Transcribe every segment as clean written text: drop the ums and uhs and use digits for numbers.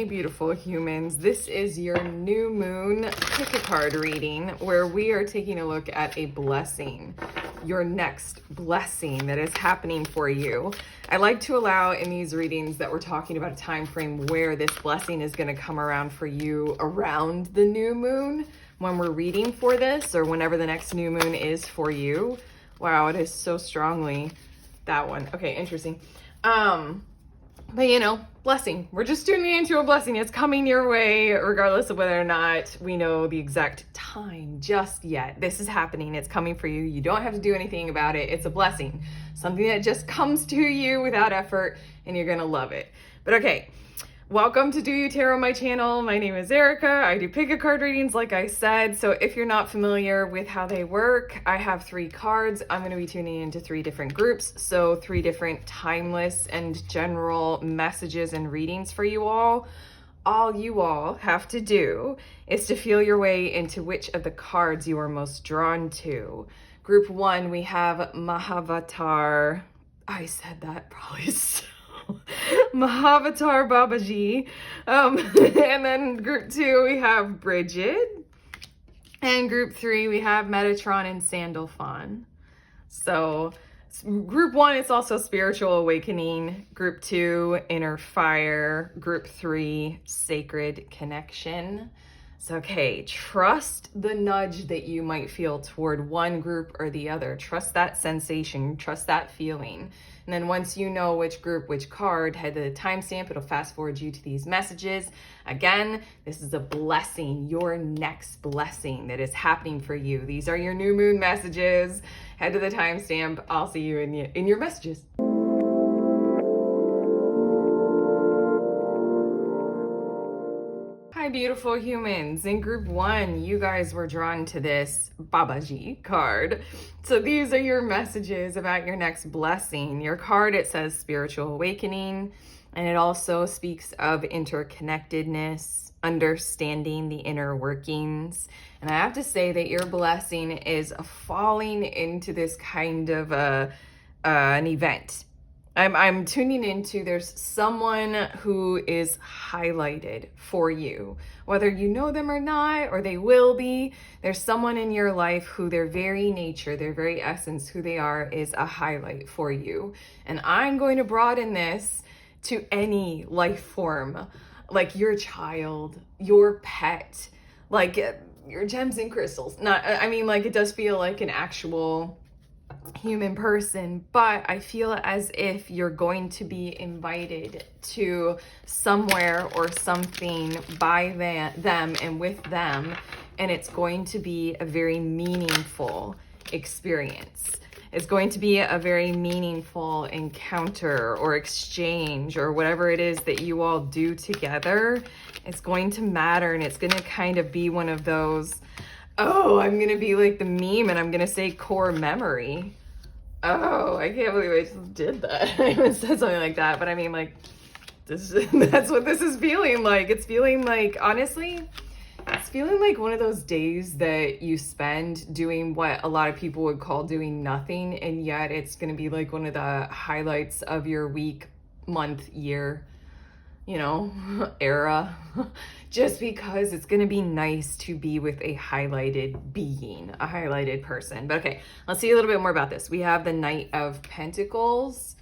Hey beautiful humans, this is your new moon pick a card reading where we are taking a look at a blessing, your next blessing that is happening for you. I like to allow in these readings that we're talking about a time frame where this blessing is going to come around for you around the new moon when we're reading for this, or whenever the next new moon is for you. Wow, it is so strongly that one. Okay, interesting. But you know, blessing. We're just tuning into a blessing. It's coming your way, regardless of whether or not we know the exact time just yet. This is happening. It's coming for you. You don't have to do anything about it. It's a blessing. Something that just comes to you without effort, and you're gonna love it. But okay, welcome to Do You Tarot, my channel. My name is Erica. I do pick a card readings, like I said. So if you're not familiar with how they work, I have 3 cards. I'm going to be tuning into 3 different groups. So 3 different timeless and general messages and readings for you all. All you all have to do is to feel your way into which of the cards you are most drawn to. Group 1, we have Mahavatar. I said that probably so. Mahavatar Babaji. And then group 2, we have Brigid. And group 3, we have Metatron and Sandalphon. So group 1 is also spiritual awakening. Group 2, inner fire. Group 3, sacred connection. So, okay, trust the nudge that you might feel toward one group or the other. Trust that sensation, trust that feeling. And then once you know which group, which card, head to the timestamp. It'll fast forward you to these messages. Again, this is a blessing, your next blessing that is happening for you. These are your new moon messages. Head to the timestamp. I'll see you in your messages. Hi beautiful humans. In group 1, you guys were drawn to this Babaji card. So these are your messages about your next blessing. Your card, it says spiritual awakening, and it also speaks of interconnectedness, understanding the inner workings. And I have to say that your blessing is falling into this kind of an event. I'm tuning into, there's someone who is highlighted for you, whether you know them or not, or they will be. There's someone in your life who their very nature, their very essence, who they are, is a highlight for you. And I'm going to broaden this to any life form, like your child, your pet, like your gems and crystals. I mean, like, it does feel like an actual human person, but I feel as if you're going to be invited to somewhere or something by them and with them, and it's going to be a very meaningful experience. It's going to be a very meaningful encounter or exchange or whatever it is that you all do together. It's going to matter, and it's going to kind of be one of those, oh, I'm going to be like the meme and I'm going to say core memory. Oh, I can't believe I just did that. I haven't said something like that, but I mean, like, that's what this is feeling like. It's feeling like, honestly, it's feeling like one of those days that you spend doing what a lot of people would call doing nothing, and yet it's going to be like one of the highlights of your week, month, year, you know, era, just because it's going to be nice to be with a highlighted being, a highlighted person. But okay, let's see a little bit more about this. We have the Knight of Pentacles,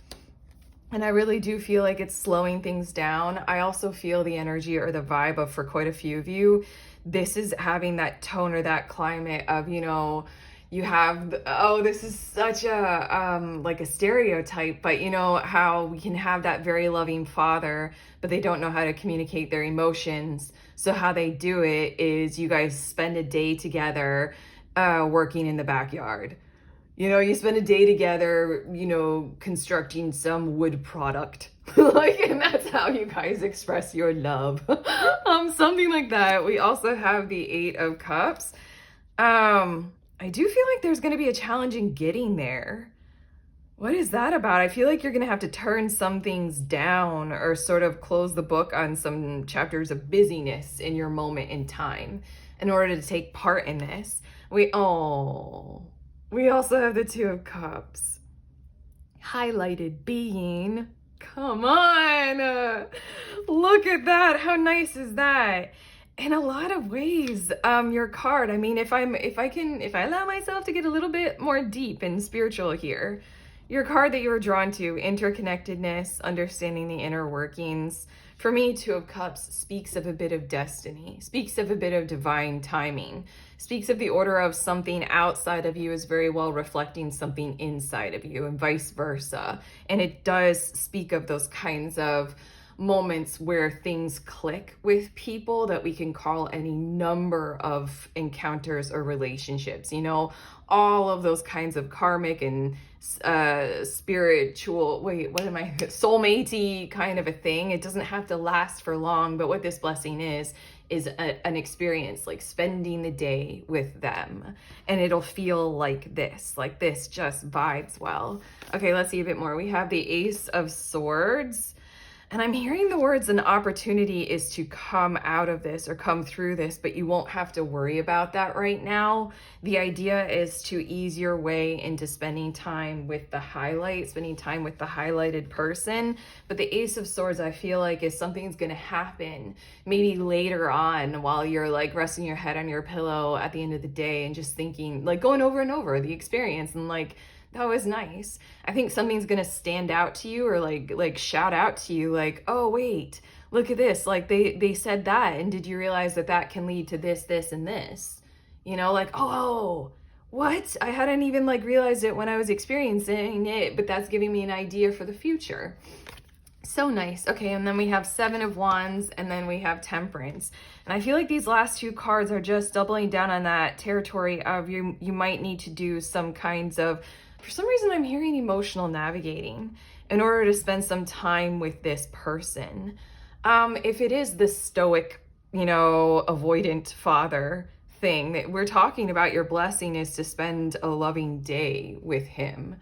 and I really do feel like it's slowing things down. I also feel the energy or the vibe of, for quite a few of you, this is having that tone or that climate of, you know, you have, oh, this is such a, like a stereotype, but you know how we can have that very loving father, but they don't know how to communicate their emotions. So how they do it is you guys spend a day together, working in the backyard. You know, you spend a day together, you know, constructing some wood product. Like, and that's how you guys express your love. Something like that. We also have the 8 of Cups. I do feel like there's going to be a challenge in getting there. What is that about? I feel like you're going to have to turn some things down or sort of close the book on some chapters of busyness in your moment in time in order to take part in this. We also have the 2 of Cups. Highlighted being Come on. Look at that. How nice is that? In a lot of ways, your card, I mean, if I allow myself to get a little bit more deep and spiritual here, your card that you were drawn to, interconnectedness, understanding the inner workings. For me, Two of Cups speaks of a bit of destiny, speaks of a bit of divine timing, speaks of the order of something outside of you is very well reflecting something inside of you, and vice versa. And it does speak of those kinds of moments where things click with people that we can call any number of encounters or relationships, you know, all of those kinds of karmic and spiritual, soulmate-y kind of a thing. It doesn't have to last for long, but what this blessing is an experience, like spending the day with them, and it'll feel like this just vibes well. Okay, let's see a bit more. We have the Ace of Swords. And I'm hearing the words an opportunity is to come out of this or come through this, but you won't have to worry about that right now. The idea is to ease your way into spending time with the highlighted person. But the Ace of Swords, I feel like, is something's going to happen maybe later on while you're like resting your head on your pillow at the end of the day and just thinking, like going over and over the experience and like, that was nice. I think something's gonna stand out to you or like shout out to you like, oh wait, look at this. Like they said that, and did you realize that that can lead to this, this, and this? You know, like, oh, what? I hadn't even like realized it when I was experiencing it, but that's giving me an idea for the future. So nice. Okay, and then we have Seven of Wands, and then we have Temperance. And I feel like these last two cards are just doubling down on that territory of you might need to do some kinds of, for some reason I'm hearing emotional navigating in order to spend some time with this person. If it is the stoic, you know, avoidant father thing that we're talking about, your blessing is to spend a loving day with him.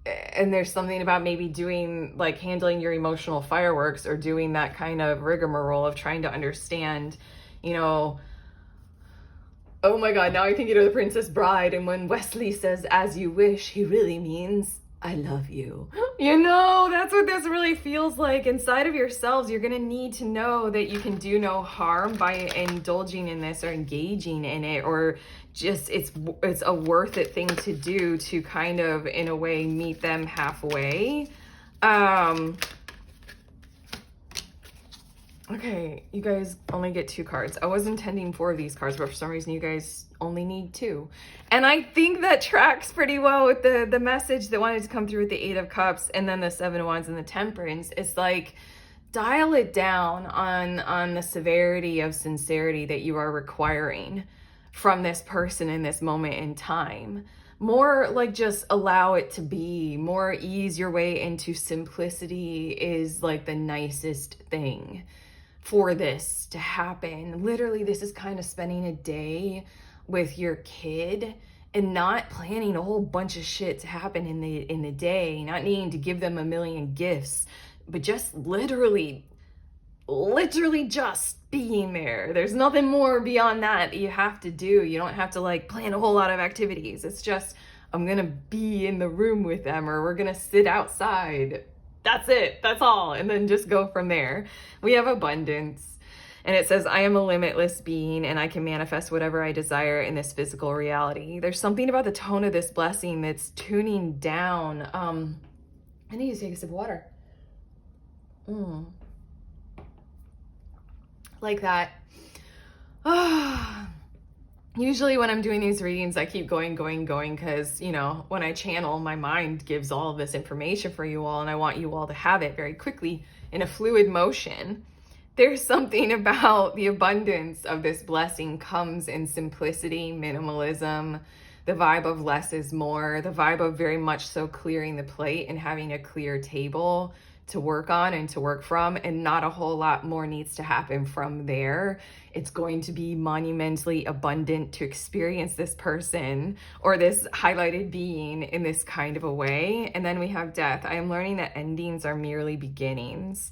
And there's something about maybe doing, like handling your emotional fireworks or doing that kind of rigmarole of trying to understand, you know, oh my God, now I think, you know, The Princess Bride, and when Wesley says, as you wish, he really means, I love you. You know, that's what this really feels like. Inside of yourselves, you're gonna need to know that you can do no harm by indulging in this or engaging in it, or just it's a worth it thing to do to kind of, in a way, meet them halfway. Okay, you guys only get 2 cards. I was intending 4 of these cards, but for some reason you guys only need 2. And I think that tracks pretty well with the message that wanted to come through with the 8 of Cups and then the 7 of Wands and the Temperance. It's like, dial it down on the severity of sincerity that you are requiring from this person in this moment in time. More like just allow it to be. More ease your way into simplicity is like the nicest thing for this to happen. Literally, this is kind of spending a day with your kid and not planning a whole bunch of shit to happen in the day, not needing to give them a million gifts, but just literally just being there. There's nothing more beyond that you have to do. You don't have to like plan a whole lot of activities. It's just, I'm gonna be in the room with them, or we're gonna sit outside. That's it. That's all. And then just go from there. We have abundance. And it says, I am a limitless being and I can manifest whatever I desire in this physical reality. There's something about the tone of this blessing that's tuning down. I need to take a sip of water. Like that. Usually when I'm doing these readings, I keep going because, you know, when I channel, my mind gives all of this information for you all, and I want you all to have it very quickly in a fluid motion. There's something about the abundance of this blessing comes in simplicity, minimalism, the vibe of less is more, the vibe of very much so clearing the plate and having a clear table to work on and to work from, and not a whole lot more needs to happen from there. It's going to be monumentally abundant to experience this person or this highlighted being in this kind of a way. And then we have death. I am learning that endings are merely beginnings.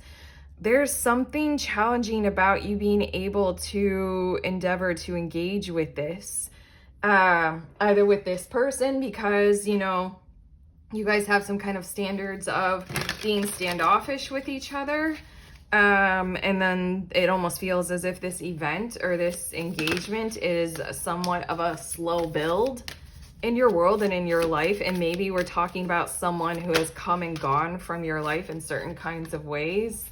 There's something challenging about you being able to endeavor to engage with this, either with this person because, you know, You guys have some kind of standards of being standoffish with each other. And then it almost feels as if this event or this engagement is somewhat of a slow build in your world and in your life. And maybe we're talking about someone who has come and gone from your life in certain kinds of ways.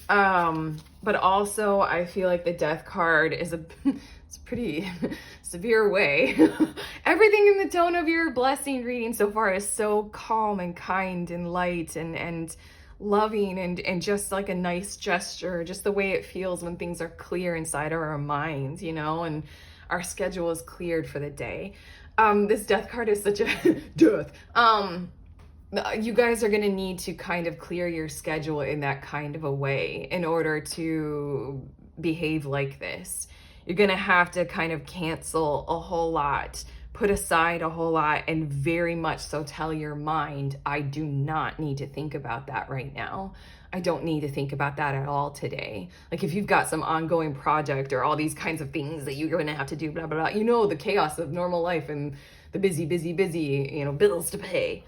But also I feel like the Death card is it's a pretty severe way. Everything in the tone of your blessing reading so far is so calm and kind and light and loving and just like a nice gesture, just the way it feels when things are clear inside of our minds, you know, and our schedule is cleared for the day. This Death card is such a death. You guys are going to need to kind of clear your schedule in that kind of a way in order to behave like this. You're going to have to kind of cancel a whole lot, put aside a whole lot, and very much so tell your mind, I do not need to think about that right now. I don't need to think about that at all today. Like if you've got some ongoing project or all these kinds of things that you're going to have to do, blah, blah, blah, you know, the chaos of normal life and the busy, you know, bills to pay.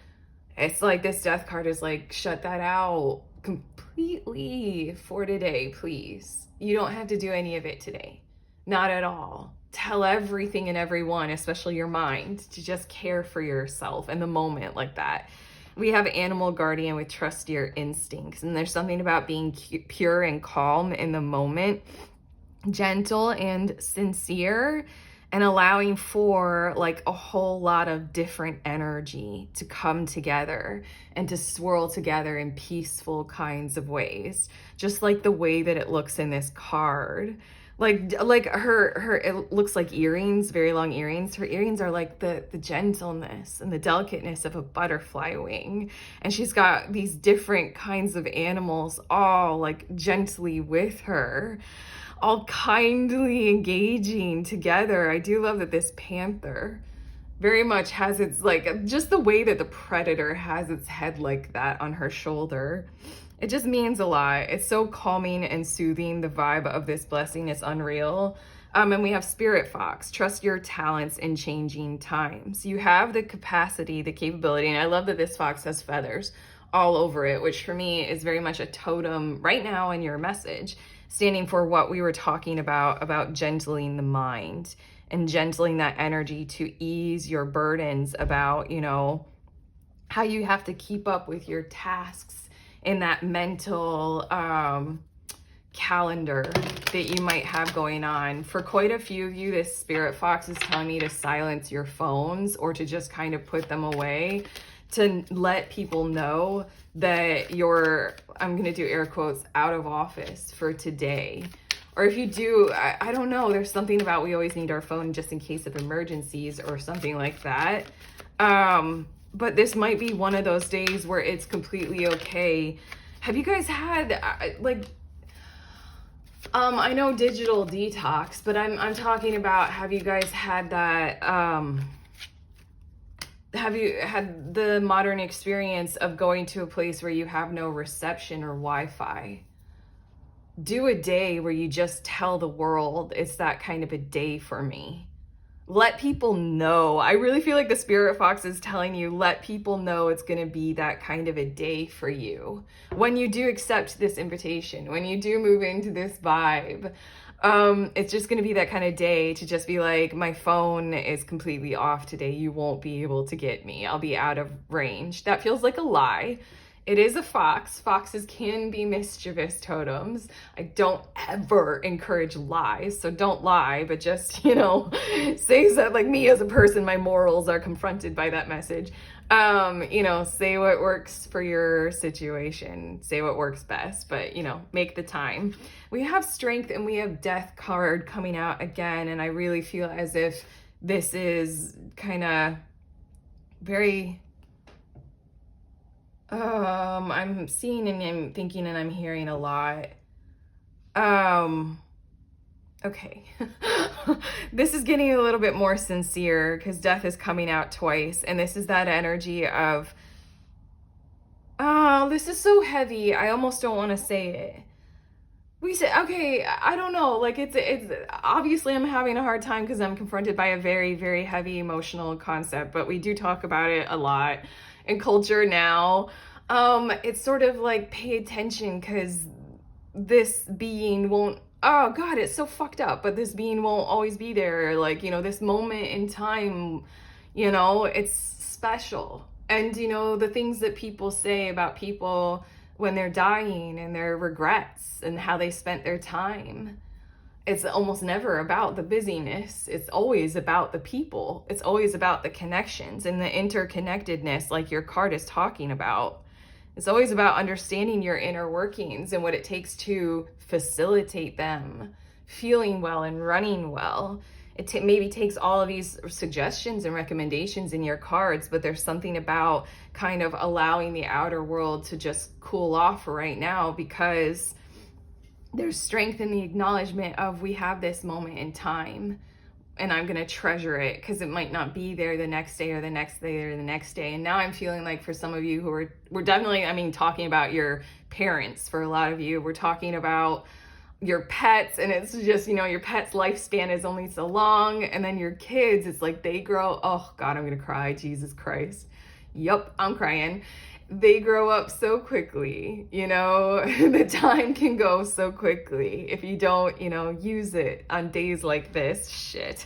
It's like this Death card is like, shut that out completely for today, please. You don't have to do any of it today. Not at all. Tell everything and everyone, especially your mind, to just care for yourself in the moment like that. We have Animal Guardian with trust your instincts. And there's something about being pure and calm in the moment, gentle and sincere, and allowing for like a whole lot of different energy to come together and to swirl together in peaceful kinds of ways. Just like the way that it looks in this card. Like her it looks like earrings, very long earrings. Her earrings are like the gentleness and the delicateness of a butterfly wing. And she's got these different kinds of animals all like gently with her, all kindly engaging together. I do love that this panther very much has its like, just the way that the predator has its head like that on her shoulder. It just means a lot. It's so calming and soothing. The vibe of this blessing is unreal. And we have Spirit Fox. Trust your talents in changing times. You have the capacity, the capability, and I love that this fox has feathers all over it, which for me is very much a totem right now in your message, standing for what we were talking about gentling the mind and gentling that energy to ease your burdens about, you know, how you have to keep up with your tasks in that mental calendar that you might have going on. For quite a few of you, this Spirit Fox is telling me to silence your phones or to just kind of put them away, to let people know that you're, I'm going to do air quotes, out of office for today. Or if you do, I don't know, there's something about we always need our phone just in case of emergencies or something like that. But this might be one of those days where it's completely okay. Have you guys had I know digital detox, but I'm talking about, have you guys had that, have you had the modern experience of going to a place where you have no reception or Wi-Fi? Do a day where you just tell the world it's that kind of a day for me. Let people know. I really feel like the Spirit Fox is telling you, let people know it's going to be that kind of a day for you. When you do accept this invitation, when you do move into this vibe, it's just going to be that kind of day to just be like, my phone is completely off today. You won't be able to get me. I'll be out of range. That feels like a lie. It is a fox. Foxes can be mischievous totems. I don't ever encourage lies, so don't lie, but just, you know, say that, like me as a person, my morals are confronted by that message. You know, say what works for your situation, say what works best, but, you know, make the time. We have Strength and we have Death card coming out again, and I really feel as if this is kind of very... I'm seeing and I'm thinking and I'm hearing a lot. Okay. This is getting a little bit more sincere because Death is coming out twice. And this is that energy of, oh, this is so heavy. I almost don't want to say it. We said, okay, I don't know. Like it's obviously I'm having a hard time because I'm confronted by a very, very heavy emotional concept, but we do talk about it a lot. in culture now, it's sort of like, pay attention, because this being won't, oh God, it's so fucked up, but this being won't always be there. Like, this moment in time, it's special. And, the things that people say about people when they're dying and their regrets and how they spent their time, it's almost never about the busyness. It's always about the people. It's always about the connections and the interconnectedness, like your card is talking about. It's always about understanding your inner workings and what it takes to facilitate them feeling well and running well. It maybe takes all of these suggestions and recommendations in your cards, but there's something about kind of allowing the outer world to just cool off for right now, because there's strength in the acknowledgement of, we have this moment in time and I'm going to treasure it, because it might not be there the next day or the next day or the next day. And now I'm feeling like, for some of you who we're definitely, talking about your parents. For a lot of you, we're talking about your pets, and it's just, your pet's lifespan is only so long. And then your kids, it's like they grow, oh God, I'm going to cry. Jesus Christ. Yup, I'm crying. They grow up so quickly, the time can go so quickly if you don't, use it on days like this. Shit.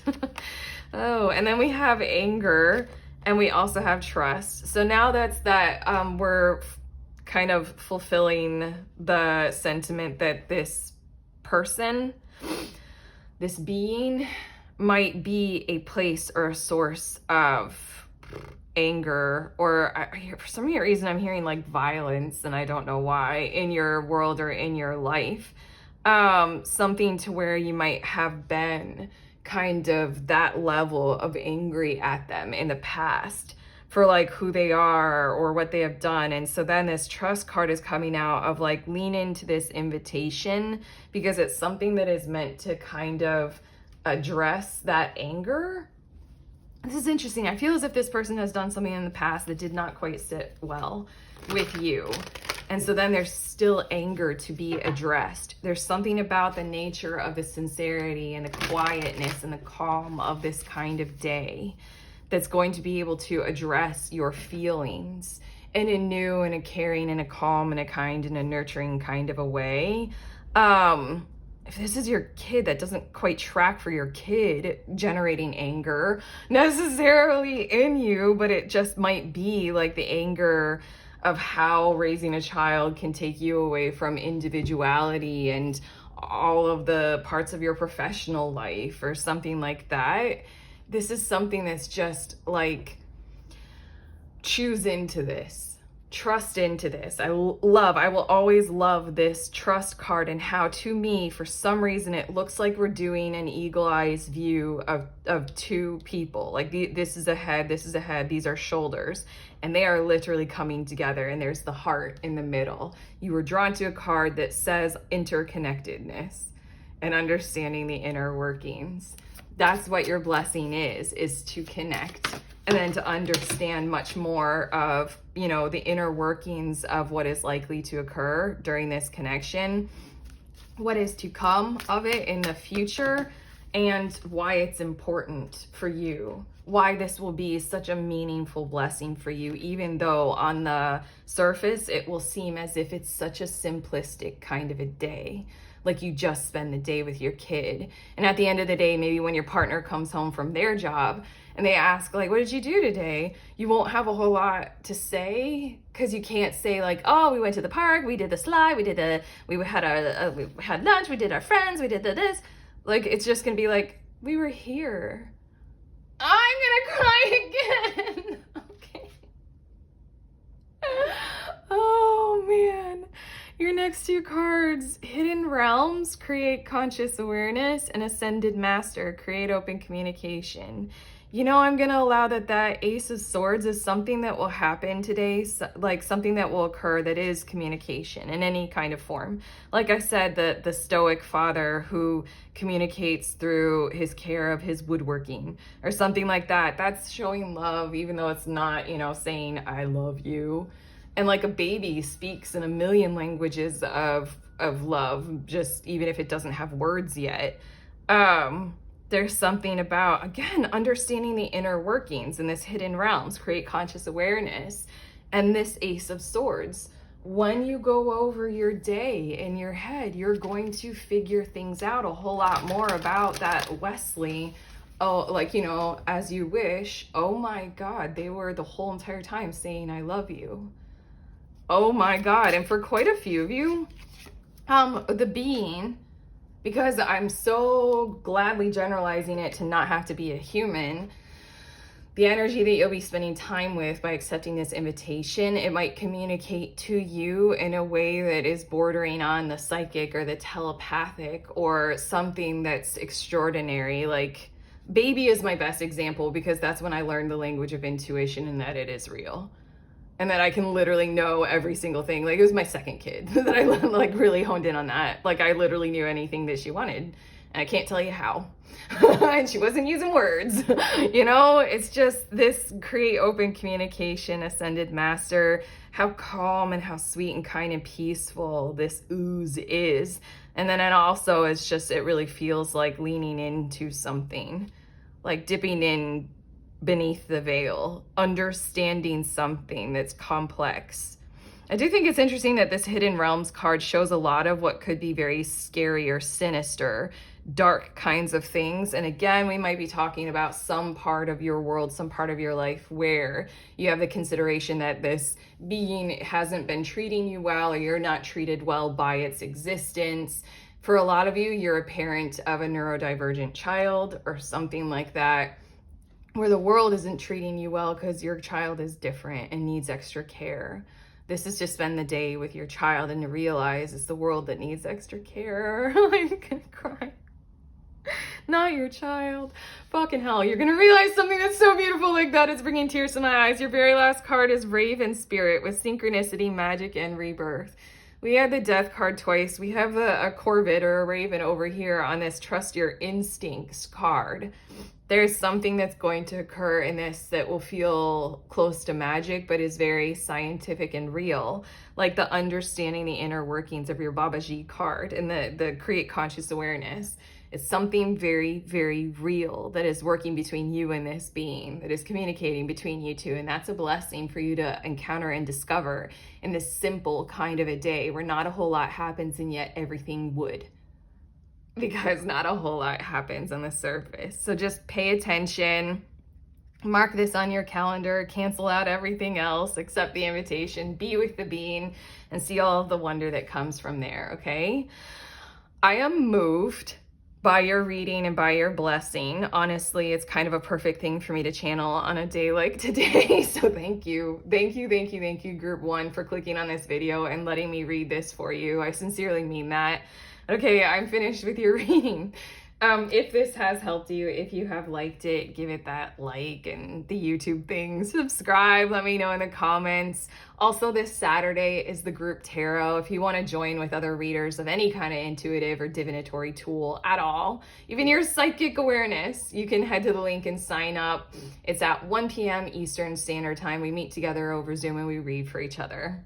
Oh, and then we have anger, and we also have trust. So now we're kind of fulfilling the sentiment that this person, this being, might be a place or a source of anger, or for some reason I'm hearing like violence, and I don't know why, in your world or in your life. Something to where you might have been kind of that level of angry at them in the past for like who they are or what they have done. And so then this trust card is coming out of like, lean into this invitation, because it's something that is meant to kind of address that anger. This is interesting. I feel as if this person has done something in the past that did not quite sit well with you. And so then there's still anger to be addressed. There's something about the nature of the sincerity and the quietness and the calm of this kind of day that's going to be able to address your feelings in a new and a caring and a calm and a kind and a nurturing kind of a way. If this is your kid, that doesn't quite track for your kid generating anger necessarily in you, but it just might be like the anger of how raising a child can take you away from individuality and all of the parts of your professional life or something like that. This is something that's just like, choose into this. Trust into this. I will always love this trust card, and how, to me, for some reason, it looks like we're doing an eagle-eyed view of two people. Like this is a head, this is a head, these are shoulders, and they are literally coming together, and there's the heart in the middle. You were drawn to a card that says interconnectedness and understanding the inner workings. That's what your blessing is to connect. And then to understand much more of, the inner workings of what is likely to occur during this connection, what is to come of it in the future, and why it's important for you, why this will be such a meaningful blessing for you, even though on the surface it will seem as if it's such a simplistic kind of a day. Like you just spend the day with your kid. And at the end of the day, maybe when your partner comes home from their job and they ask, like, what did you do today? You won't have a whole lot to say, because you can't say like, oh, we went to the park, we did the slide, we had lunch, we did our friends, we did this. Like, it's just gonna be like, we were here. I'm gonna cry again. Okay. Oh man. Your next two cards, Hidden Realms, create conscious awareness, and Ascended Master, create open communication. I'm going to allow that Ace of Swords is something that will happen today, like something that will occur that is communication in any kind of form. Like I said, the Stoic father who communicates through his care of his woodworking or something like that. That's showing love, even though it's not, saying, I love you. And like a baby speaks in a million languages of love, just even if it doesn't have words yet. There's something about, again, understanding the inner workings in this hidden realms, create conscious awareness. and this Ace of Swords. When you go over your day in your head, you're going to figure things out a whole lot more about that Wesley. Oh, like, you know, as you wish. Oh my God, they were the whole entire time saying, I love you. Oh my God. And for quite a few of you, the being, because I'm so gladly generalizing it to not have to be a human, the energy that you'll be spending time with by accepting this invitation, it might communicate to you in a way that is bordering on the psychic or the telepathic or something that's extraordinary. Like, baby is my best example because that's when I learned the language of intuition and that it is real. And that I can literally know every single thing. Like, it was my second kid that I like really honed in on that. Like, I literally knew anything that she wanted. And I can't tell you how. And she wasn't using words. You know, it's just this create open communication, ascended master, how calm and how sweet and kind and peaceful this ooze is. And then it also is just, it really feels like leaning into something, like dipping in beneath the veil, understanding something that's complex. I do think it's interesting that this Hidden Realms card shows a lot of what could be very scary or sinister, dark kinds of things. And again, we might be talking about some part of your world, some part of your life where you have the consideration that this being hasn't been treating you well, or you're not treated well by its existence. For a lot of you, you're a parent of a neurodivergent child or something like that, where the world isn't treating you well because your child is different and needs extra care. This is to spend the day with your child and to realize it's the world that needs extra care. I'm gonna cry. Not your child. Fucking hell, you're gonna realize something that's so beautiful like that. It's bringing tears to my eyes. Your very last card is Raven Spirit with synchronicity, magic, and rebirth. We have the death card twice. We have a corvid or a raven over here on this trust your instincts card. There's something that's going to occur in this that will feel close to magic, but is very scientific and real, like the understanding the inner workings of your Babaji card and the create conscious awareness. It's something very, very real that is working between you and this being, that is communicating between you two. And that's a blessing for you to encounter and discover in this simple kind of a day where not a whole lot happens and yet everything would. Because not a whole lot happens on the surface. So just pay attention, mark this on your calendar, cancel out everything else, accept the invitation, be with the being, and see all of the wonder that comes from there, okay? I am moved by your reading and by your blessing. Honestly, it's kind of a perfect thing for me to channel on a day like today. So thank you. Thank you, thank you, thank you, Group 1, for clicking on this video and letting me read this for you. I sincerely mean that. Okay, I'm finished with your reading. If this has helped you, if you have liked it, give it that like and the YouTube thing. Subscribe, let me know in the comments. Also, this Saturday is the group tarot. If you want to join with other readers of any kind of intuitive or divinatory tool at all, even your psychic awareness, you can head to the link and sign up. It's at 1 p.m. Eastern Standard Time. We meet together over Zoom and we read for each other.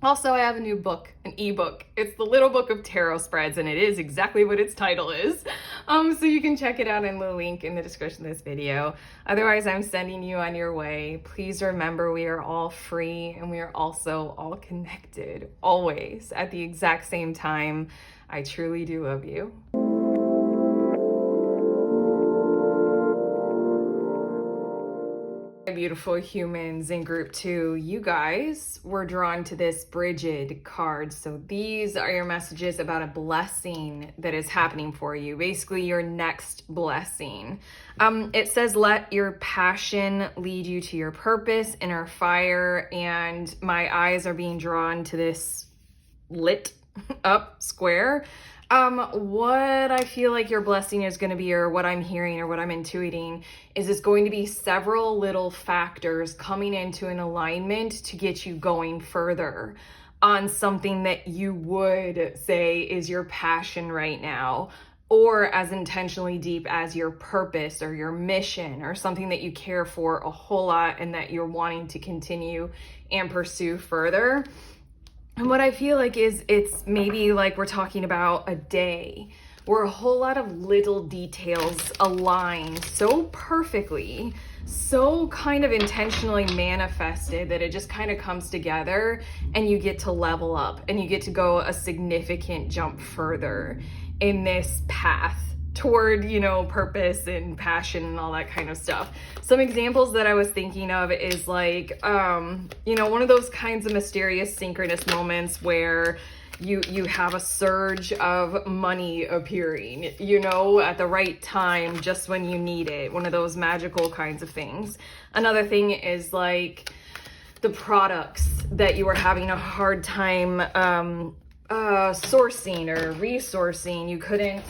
Also, I have a new book, an ebook. It's the Little Book of Tarot Spreads, and it is exactly what its title is. So you can check it out in the link in the description of this video. Otherwise, I'm sending you on your way. Please remember, we are all free, and we are also all connected, always, at the exact same time. I truly do love you. Beautiful humans in group 2, you guys were drawn to this Brigid card. So these are your messages about a blessing that is happening for you, basically your next blessing. It says, let your passion lead you to your purpose, inner fire. And my eyes are being drawn to this lit up square. What I feel like your blessing is going to be, or what I'm hearing or what I'm intuiting, is it's going to be several little factors coming into an alignment to get you going further on something that you would say is your passion right now, or as intentionally deep as your purpose or your mission, or something that you care for a whole lot and that you're wanting to continue and pursue further. And what I feel like is it's maybe like we're talking about a day where a whole lot of little details align so perfectly, so kind of intentionally manifested that it just kind of comes together, and you get to level up and you get to go a significant jump further in this path toward, you know, purpose and passion and all that kind of stuff. Some examples that I was thinking of is like, you know, one of those kinds of mysterious synchronous moments where you have a surge of money appearing, you know, at the right time, just when you need it. One of those magical kinds of things. Another thing is like the products that you were having a hard time sourcing or resourcing. You couldn't,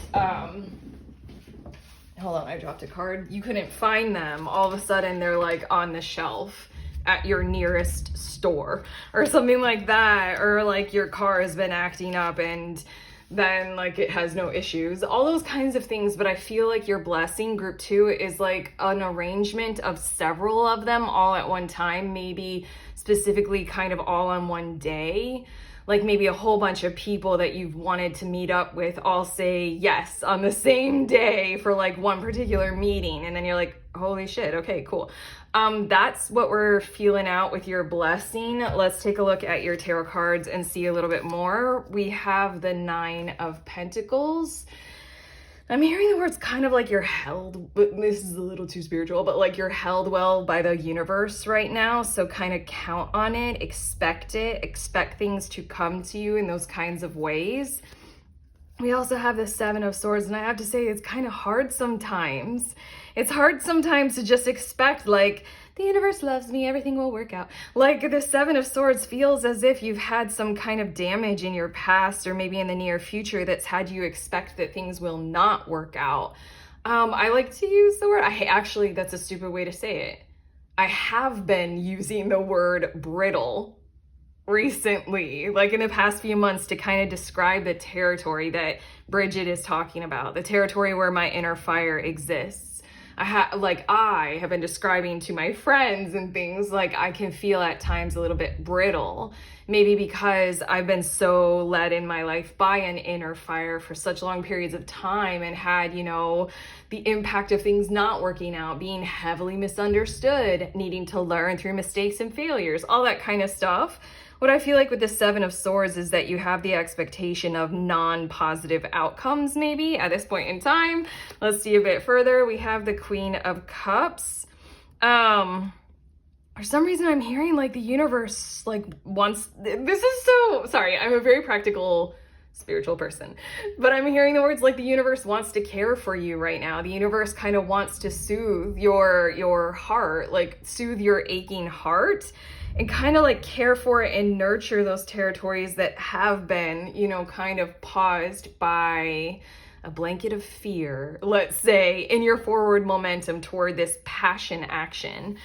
hold on, I dropped a card. You couldn't find them. All of a sudden they're like on the shelf at your nearest store or something like that. Or like your car has been acting up and then like it has no issues. All those kinds of things. But I feel like your blessing group 2 is like an arrangement of several of them all at one time, maybe specifically kind of all on one day. Like maybe a whole bunch of people that you've wanted to meet up with all say yes on the same day for like one particular meeting. And then you're like, holy shit, okay, cool. That's what we're feeling out with your blessing. Let's take a look at your tarot cards and see a little bit more. We have the 9 of Pentacles. I'm hearing the words kind of like you're held, but this is a little too spiritual, but like you're held well by the universe right now. So kind of count on it, expect things to come to you in those kinds of ways. We also have the 7 of Swords, and I have to say it's kind of hard sometimes. It's hard sometimes to just expect like, the universe loves me, everything will work out. Like the 7 of Swords feels as if you've had some kind of damage in your past or maybe in the near future that's had you expect that things will not work out. I like to use the word, actually, that's a stupid way to say it. I have been using the word brittle recently, like in the past few months, to kind of describe the territory that Brigid is talking about, the territory where my inner fire exists. I have been describing to my friends and things, like I can feel at times a little bit brittle, maybe because I've been so led in my life by an inner fire for such long periods of time and had, you know, the impact of things not working out, being heavily misunderstood, needing to learn through mistakes and failures, all that kind of stuff. What I feel like with the 7 of Swords is that you have the expectation of non-positive outcomes maybe at this point in time. Let's see a bit further. We have the Queen of Cups. For some reason I'm hearing like the universe like wants, this is so, sorry, I'm a very practical spiritual person, but I'm hearing the words like the universe wants to care for you right now. The universe kind of wants to soothe your heart, like soothe your aching heart, and kind of like care for it and nurture those territories that have been, you know, kind of paused by a blanket of fear, let's say, in your forward momentum toward this passion action.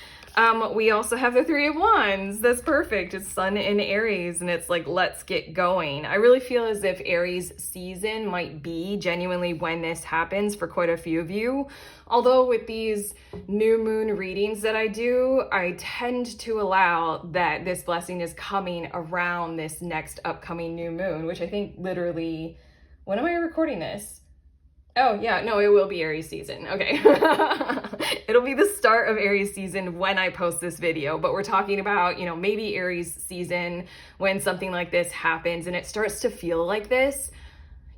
We also have the 3 of Wands. That's perfect. It's Sun in Aries, and it's like, let's get going. I really feel as if Aries season might be genuinely when this happens for quite a few of you. Although with these new moon readings that I do, I tend to allow that this blessing is coming around this next upcoming new moon, which I think literally, when am I recording this? Oh yeah, no, it will be Aries season. Okay. It'll be the start of Aries season when I post this video, but we're talking about, you know, maybe Aries season when something like this happens and it starts to feel like this.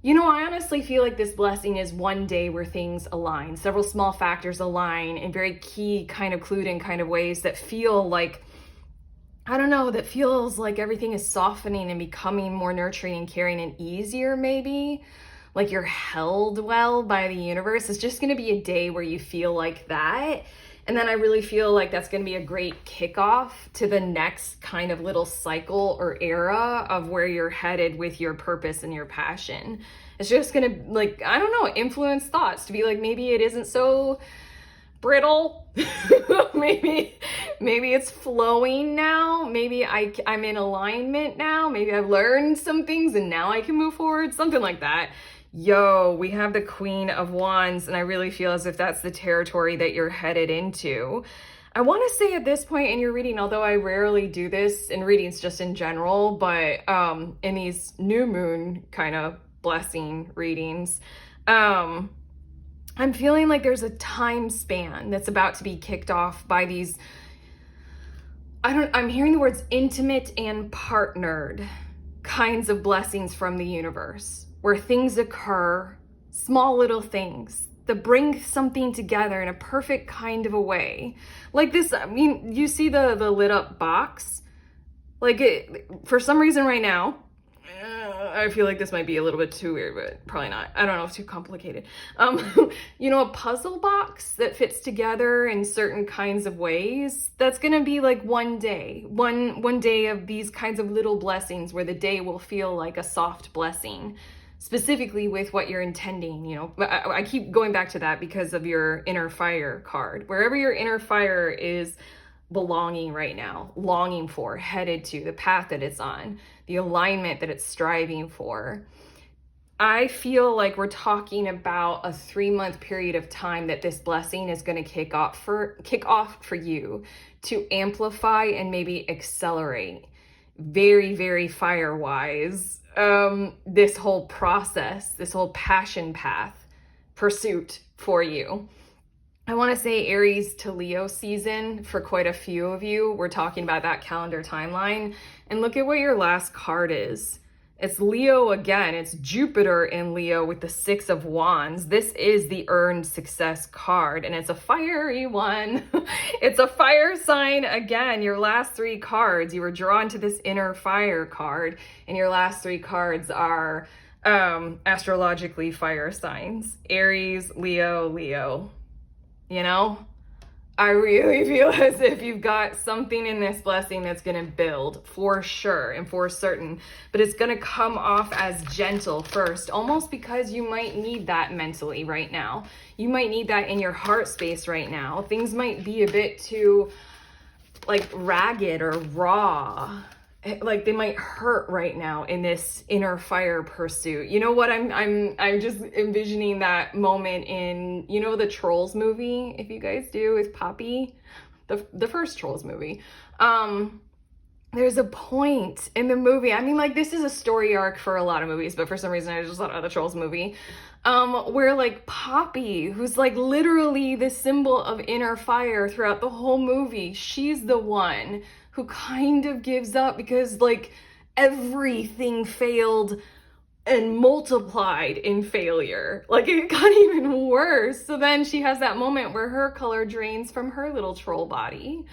You know, I honestly feel like this blessing is one day where things align, several small factors align in very key kind of clued in kind of ways that feel like, I don't know, that feels like everything is softening and becoming more nurturing and caring and easier maybe. Like you're held well by the universe. It's just going to be a day where you feel like that. And then I really feel like that's going to be a great kickoff to the next kind of little cycle or era of where you're headed with your purpose and your passion. It's just going to, like, I don't know, influence thoughts to be like, maybe it isn't so brittle. maybe it's flowing now. Maybe I'm in alignment now. Maybe I've learned some things and now I can move forward. Something like that. Yo, we have the Queen of Wands, and I really feel as if that's the territory that you're headed into. I want to say at this point in your reading, although I rarely do this in readings just in general, but in these new moon kind of blessing readings, I'm feeling like there's a time span that's about to be kicked off by these, I'm hearing the words intimate and partnered kinds of blessings from the universe, where things occur, small little things that bring something together in a perfect kind of a way. Like this, I mean, you see the lit up box? Like it, for some reason right now, I feel like this might be a little bit too weird, but probably not. I don't know, it's too complicated. You know, a puzzle box that fits together in certain kinds of ways, that's gonna be like one day of these kinds of little blessings where the day will feel like a soft blessing, specifically with what you're intending, you know. I keep going back to that because of your inner fire card. Wherever your inner fire is belonging right now, longing for, headed to, the path that it's on, the alignment that it's striving for. I feel like we're talking about a 3-month period of time that this blessing is going to kick off for you to amplify and maybe accelerate very, very fire-wise this whole process, this whole passion path pursuit for you. I want to say Aries to Leo season for quite a few of you. We're talking about that calendar timeline. And look at what your last card is. It's Leo again. It's Jupiter in Leo with the 6 of Wands. This is the earned success card, and it's a fiery one. It's a fire sign again. Your last 3 cards, you were drawn to this inner fire card, and your last 3 cards are astrologically fire signs. Aries, Leo, Leo. You know, I really feel as if you've got something in this blessing that's going to build for sure and for certain, but it's going to come off as gentle first, almost because you might need that mentally right now. You might need that in your heart space right now. Things might be a bit too like ragged or raw. Like they might hurt right now in this inner fire pursuit. You know what? I'm just envisioning that moment in, you know, the Trolls movie, if you guys do, with Poppy, the first Trolls movie. There's a point in the movie. I mean, like, this is a story arc for a lot of movies, but for some reason I just thought of the Trolls movie, where like Poppy, who's like literally the symbol of inner fire throughout the whole movie, she's the one who kind of gives up because like everything failed and multiplied in failure. Like it got even worse. So then she has that moment where her color drains from her little troll body.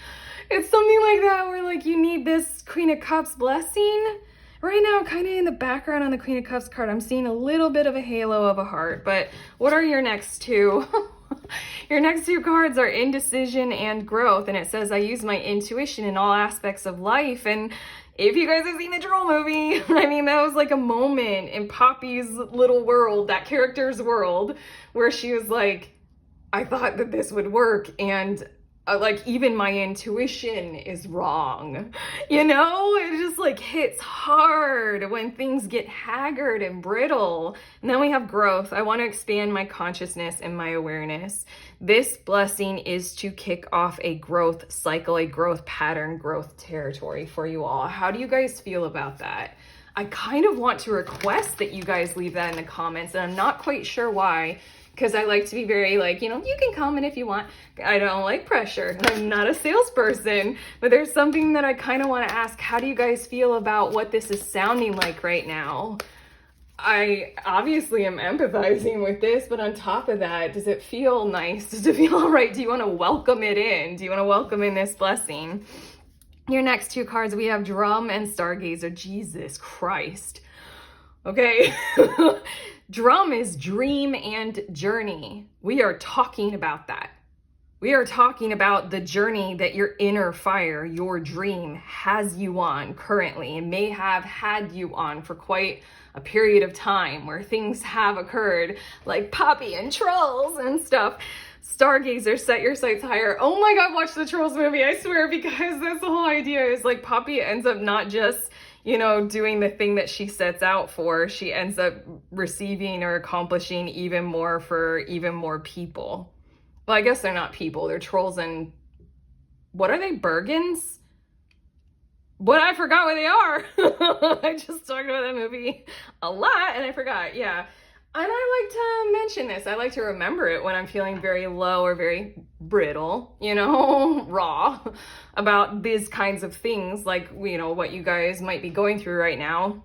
It's something like that where like you need this Queen of Cups blessing. Right now, kind of in the background on the Queen of Cups card, I'm seeing a little bit of a halo of a heart, but what are your next 2? Your next 2 cards are indecision and growth, and it says, I use my intuition in all aspects of life. And if you guys have seen the Troll movie, I mean, that was like a moment in Poppy's little world, that character's world, where she was like, I thought that this would work, and like even my intuition is wrong. You know, it just like hits hard when things get haggard and brittle. And then we have growth. I want to expand my consciousness and my awareness. This blessing is to kick off a growth cycle, a growth pattern, growth territory for you all. How do you guys feel about that? I kind of want to request that you guys leave that in the comments, and I'm not quite sure why, because I like to be very like, you know, you can comment if you want. I don't like pressure. I'm not a salesperson, but there's something that I kind of want to ask. How do you guys feel about what this is sounding like right now? I obviously am empathizing with this, but on top of that, does it feel nice? Does it feel all right? Do you want to welcome it in? Do you want to welcome in this blessing? Your next 2 cards, we have Drum and Stargazer. Jesus Christ. Okay. Drum is dream and journey. We are talking about that. We are talking about the journey that your inner fire, your dream, has you on currently, and may have had you on for quite a period of time, where things have occurred like Poppy and Trolls and stuff. Stargazer, set your sights higher. Oh my God, watch the Trolls movie, I swear, because that's the whole idea, is like Poppy ends up not just, you know, doing the thing that she sets out for. She ends up receiving or accomplishing even more for even more people. Well, I guess they're not people, they're trolls, and what are they, Bergens? What, I forgot what they are. I just talked about that movie a lot and I forgot. Yeah. And I like to mention this. I like to remember it when I'm feeling very low or very brittle, you know, raw about these kinds of things, like, you know, what you guys might be going through right now.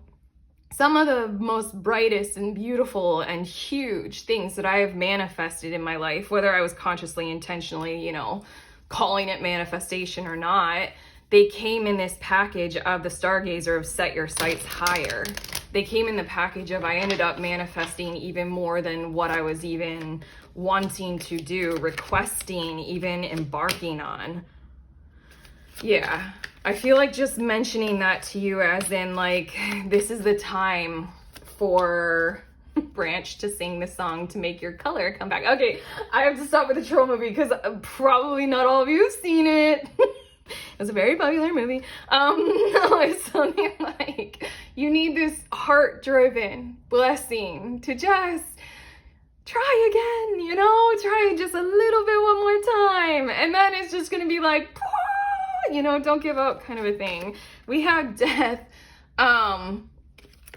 Some of the most brightest and beautiful and huge things that I have manifested in my life, whether I was consciously, intentionally, you know, calling it manifestation or not, they came in this package of the Stargazer of set your sights higher. They came in the package of I ended up manifesting even more than what I was even wanting to do, requesting, even embarking on. Yeah, I feel like just mentioning that to you as in like, this is the time for Branch to sing the song to make your color come back. Okay, I have to stop with the troll movie because probably not all of you have seen it. It was a very popular movie. No, it's something like you need this heart-driven blessing to just try again, you know, try just a little bit one more time. And then it's just gonna be like, you know, don't give up kind of a thing. We have death.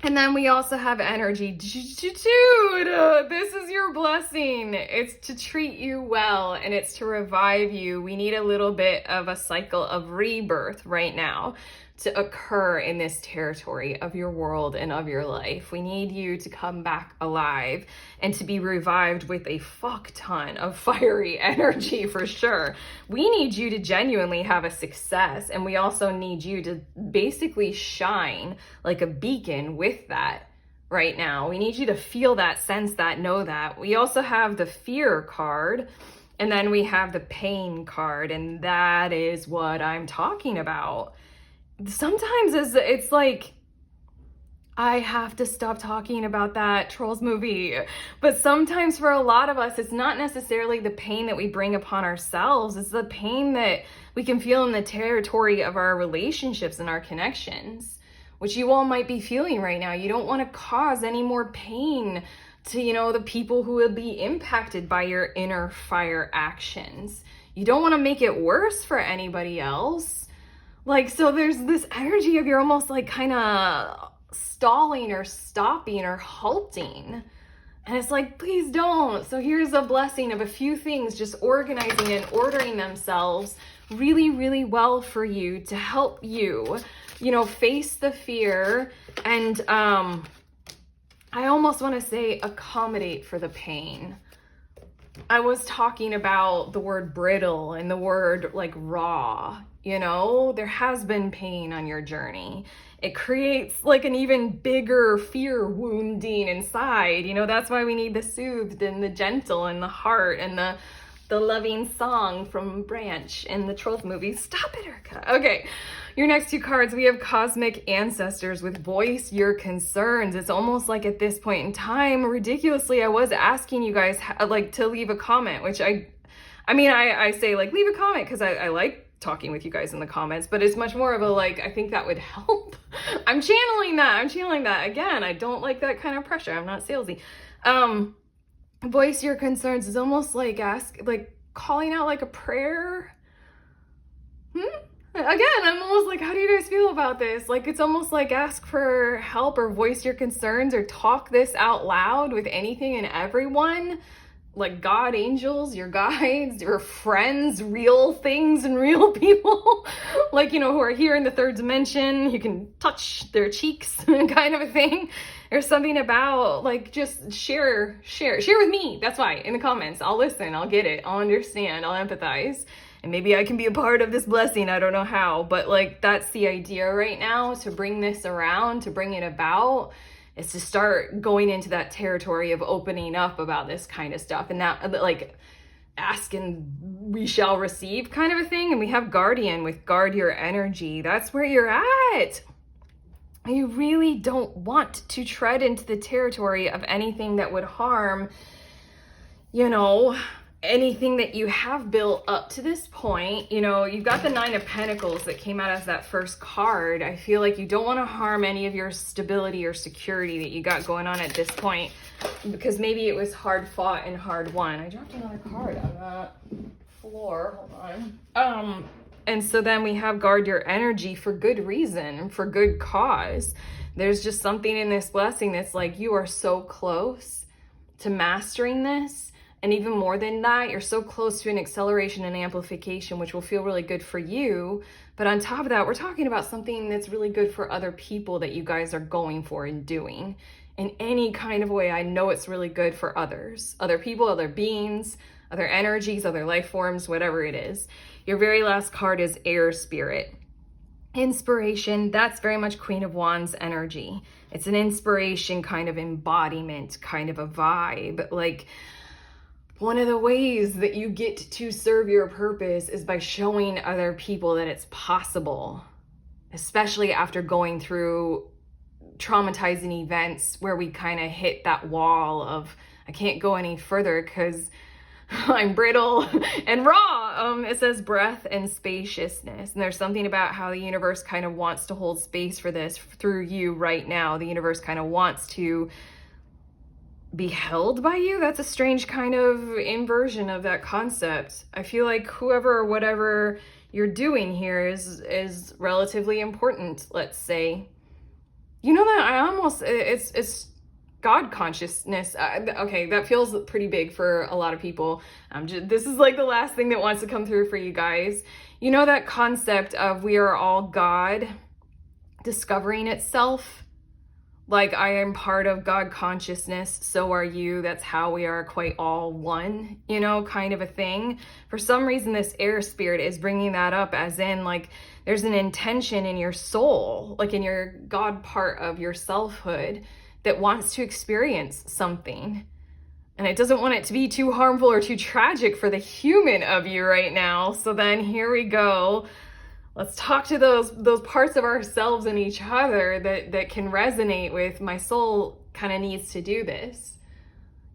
And then we also have energy. Dude, this is your blessing. It's to treat you well and it's to revive you. We need a little bit of a cycle of rebirth right now to occur in this territory of your world and of your life. We need you to come back alive and to be revived with a fuck ton of fiery energy for sure. We need you to genuinely have a success, and we also need you to basically shine like a beacon with that right now. We need you to feel that, sense that, know that. We also have the fear card, and then we have the pain card, and that is what I'm talking about. Sometimes it's like I have to stop talking about that Trolls movie, but sometimes for a lot of us, it's not necessarily the pain that we bring upon ourselves. It's the pain that we can feel in the territory of our relationships and our connections, which you all might be feeling right now. You don't want to cause any more pain to, you know, the people who will be impacted by your inner fire actions. You don't want to make it worse for anybody else. Like, so there's this energy of you're almost like kind of stalling or stopping or halting. And it's like, please don't. So here's a blessing of a few things just organizing and ordering themselves really, really well for you to help you, you know, face the fear and I almost want to say accommodate for the pain. I was talking about the word brittle and the word like raw. You know, there has been pain on your journey. It creates like an even bigger fear wounding inside. You know, that's why we need the soothed and the gentle and the heart and the loving song from Branch in the Trolls movie. Stop it, Erica. Okay, your next two cards, we have Cosmic Ancestors with Voice Your Concerns. It's almost like at this point in time, ridiculously, I was asking you guys like to leave a comment, which I say like leave a comment because I like talking with you guys in the comments, but it's much more of a like, I think that would help. I'm channeling that. Again, I don't like that kind of pressure. I'm not salesy. Voice your concerns is almost like calling out like a prayer. Again, I'm almost like, how do you guys feel about this? Like, it's almost like ask for help or voice your concerns or talk this out loud with anything and everyone. Like God, angels, your guides, your friends, real things and real people, like, you know, who are here in the third dimension. You can touch their cheeks kind of a thing. There's something about like, just share with me. That's why in the comments, I'll listen, I'll get it, I'll understand, I'll empathize. And maybe I can be a part of this blessing. I don't know how, but like, that's the idea right now, to bring this around, to bring it about. Is to start going into that territory of opening up about this kind of stuff, and that like ask and we shall receive kind of a thing. And we have Guardian with guard your energy. That's where you're at. You really don't want to tread into the territory of anything that would harm, you know, anything that you have built up to this point. You know, you've got the Nine of Pentacles that came out as that first card. I feel like you don't want to harm any of your stability or security that you got going on at this point, because maybe it was hard fought and hard won. I dropped another card on that floor. Hold on. And so then we have guard your energy for good reason, for good cause. There's just something in this blessing that's like, you are so close to mastering this. And even more than that, you're so close to an acceleration and amplification, which will feel really good for you. But on top of that, we're talking about something that's really good for other people that you guys are going for and doing in any kind of way. I know it's really good for others, other people, other beings, other energies, other life forms, whatever it is. Your very last card is Air Spirit. Inspiration, that's very much Queen of Wands energy. It's an inspiration kind of embodiment, kind of a vibe. Like, one of the ways that you get to serve your purpose is by showing other people that it's possible, especially after going through traumatizing events where we kind of hit that wall of, I can't go any further because I'm brittle and raw. It says breath and spaciousness. And there's something about how the universe kind of wants to hold space for this through you right now. The universe kind of wants to be held by you. That's a strange kind of inversion of that concept. I feel like whoever or whatever you're doing here is relatively important, let's say. You know that I almost, it's God consciousness. Okay, that feels pretty big for a lot of people. This is like the last thing that wants to come through for you guys. You know that concept of we are all God discovering itself? Like, I am part of God consciousness, so are you. That's how we are quite all one, you know, kind of a thing. For some reason, this air spirit is bringing that up as in, like, there's an intention in your soul, like in your God part of your selfhood, that wants to experience something. And it doesn't want it to be too harmful or too tragic for the human of you right now. So then here we go. Let's talk to those parts of ourselves and each other that can resonate with, my soul kind of needs to do this,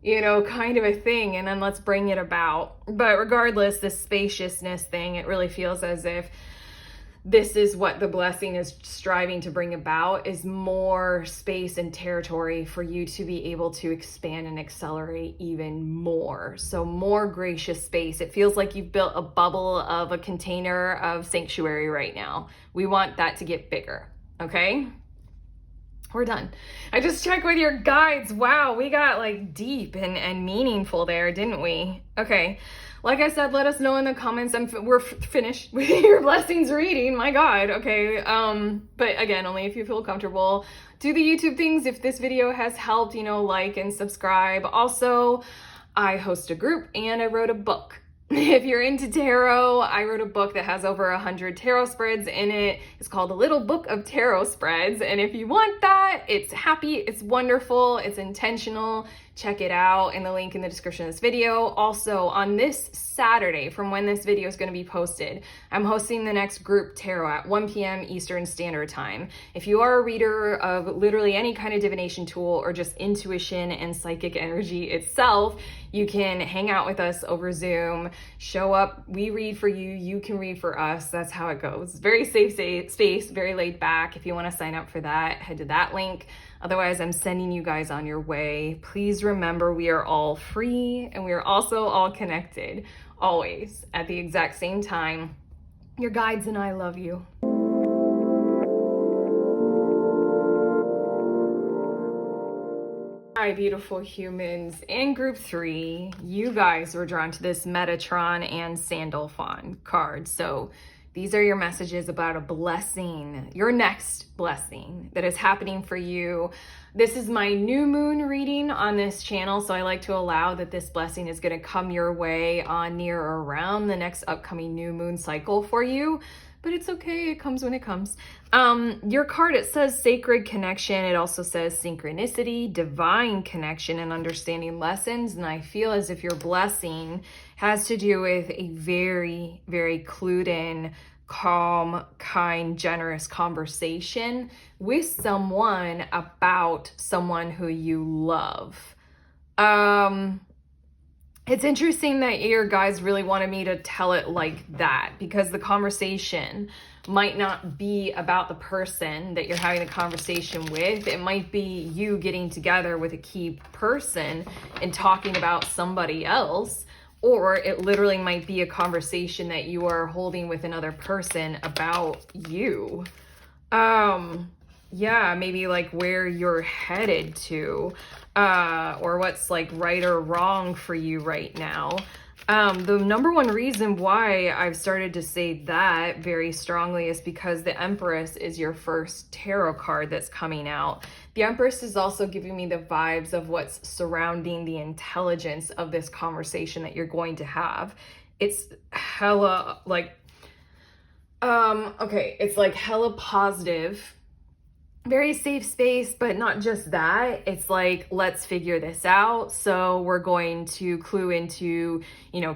you know, kind of a thing. And then let's bring it about. But regardless, this spaciousness thing, it really feels as if this is what the blessing is striving to bring about, is more space and territory for you to be able to expand and accelerate even more. So more gracious space. It feels like you've built a bubble of a container of sanctuary right now. We want that to get bigger, okay? We're done. I just checked with your guides. Wow, we got like deep and meaningful there, didn't we? Okay. Like I said, let us know in the comments. We're finished with your blessings reading. My God. Okay. But again, only if you feel comfortable. Do the YouTube things. If this video has helped, you know, like and subscribe. Also, I host a group and I wrote a book. If you're into tarot, I wrote a book that has over 100 tarot spreads in it. It's called A Little Book of Tarot Spreads. And if you want that, it's happy, it's wonderful, it's intentional. Check it out in the link in the description of this video. Also, on this Saturday, from when this video is going to be posted, I'm hosting the next group tarot at 1 p.m. Eastern Standard Time. If you are a reader of literally any kind of divination tool or just intuition and psychic energy itself, you can hang out with us over Zoom, show up, we read for you, you can read for us. That's how it goes. Very safe space, very laid back. If you want to sign up for that, head to that link. Otherwise, I'm sending you guys on your way. Please remember, we are all free and we are also all connected, always at the exact same time. Your guides and I love you. Hi, beautiful humans. In group 3, you guys were drawn to this Metatron and Sandalphon card. So these are your messages about a blessing, your next blessing that is happening for you. This is my new moon reading on this channel, so I like to allow that this blessing is going to come your way on near or around the next upcoming new moon cycle for you. But it's okay, it comes when it comes. Your card, it says sacred connection. It also says synchronicity, divine connection, and understanding lessons. And I feel as if your blessing has to do with a very, very clued in, calm, kind, generous conversation with someone about someone who you love. It's interesting that your guys really wanted me to tell it like that, because the conversation might not be about the person that you're having a conversation with. It might be you getting together with a key person and talking about somebody else, or it literally might be a conversation that you are holding with another person about you. Yeah, maybe like where you're headed to. or what's like right or wrong for you right now. The number one reason why I've started to say that very strongly is because the Empress is your first tarot card that's coming out. The Empress is also giving me the vibes of what's surrounding the intelligence of this conversation that you're going to have. It's hella like, okay, it's like hella positive, very safe space, but not just that. It's like, let's figure this out. So we're going to clue into,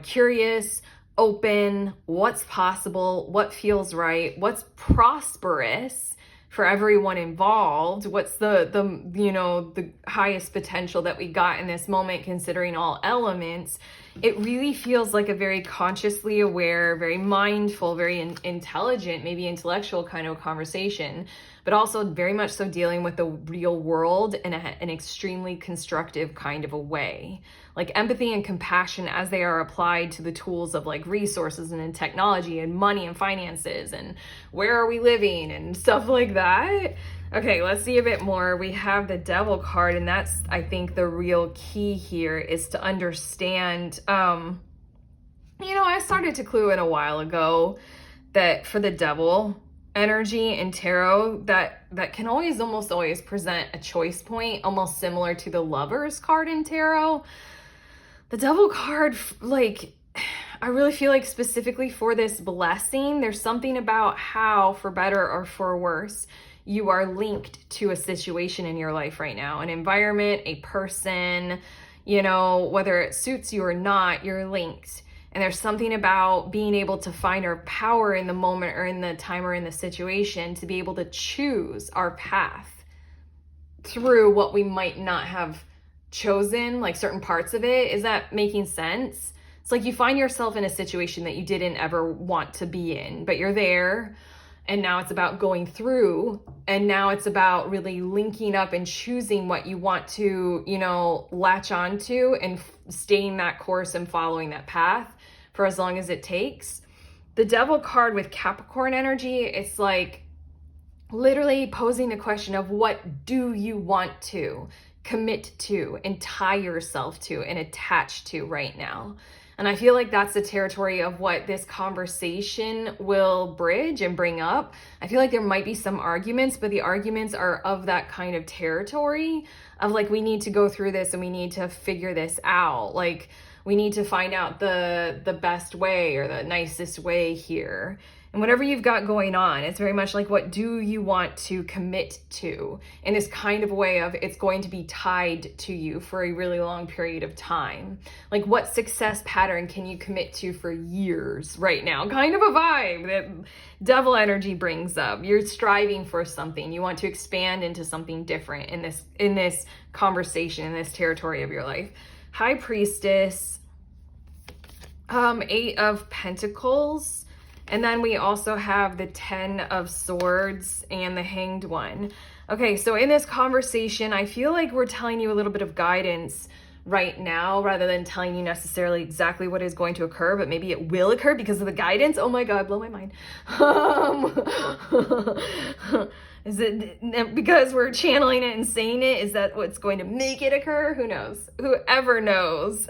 curious, open, what's possible, what feels right, what's prosperous for everyone involved, what's the highest potential that we got in this moment, considering all elements. It really feels like a very consciously aware, very mindful, very intelligent, maybe intellectual kind of conversation, but also very much so dealing with the real world in an extremely constructive kind of a way. Like empathy and compassion as they are applied to the tools of like resources and technology and money and finances and where are we living and stuff like that. Okay, let's see a bit more. We have the Devil card, and that's, I think, the real key here is to understand, I started to clue in a while ago that for the Devil energy in tarot, that can almost always present a choice point, almost similar to the Lovers card in tarot. The Devil card, like, I really feel like specifically for this blessing, there's something about how, for better or for worse, you are linked to a situation in your life right now, an environment, a person, whether it suits you or not, you're linked. And there's something about being able to find our power in the moment or in the time or in the situation to be able to choose our path through what we might not have chosen, like certain parts of it. Is that making sense? It's like you find yourself in a situation that you didn't ever want to be in, but you're there. And now it's about going through, and now it's about really linking up and choosing what you want to, latch onto and staying that course and following that path for as long as it takes. The Devil card with Capricorn energy, it's like literally posing the question of what do you want to commit to and tie yourself to and attach to right now. And I feel like that's the territory of what this conversation will bridge and bring up. I feel like there might be some arguments, but the arguments are of that kind of territory of like, we need to go through this and we need to figure this out. Like, we need to find out the best way or the nicest way here. And whatever you've got going on, it's very much like, what do you want to commit to in this kind of way of it's going to be tied to you for a really long period of time. Like, what success pattern can you commit to for years right now? Kind of a vibe that Devil energy brings up. You're striving for something. You want to expand into something different in this conversation, in this territory of your life. High Priestess, 8 of Pentacles. And then we also have the 10 of Swords and the Hanged One. Okay, so in this conversation, I feel like we're telling you a little bit of guidance right now rather than telling you necessarily exactly what is going to occur, but maybe it will occur because of the guidance. Oh my God, blow my mind. Is it because we're channeling it and saying it? Is that what's going to make it occur? Who knows? Whoever knows.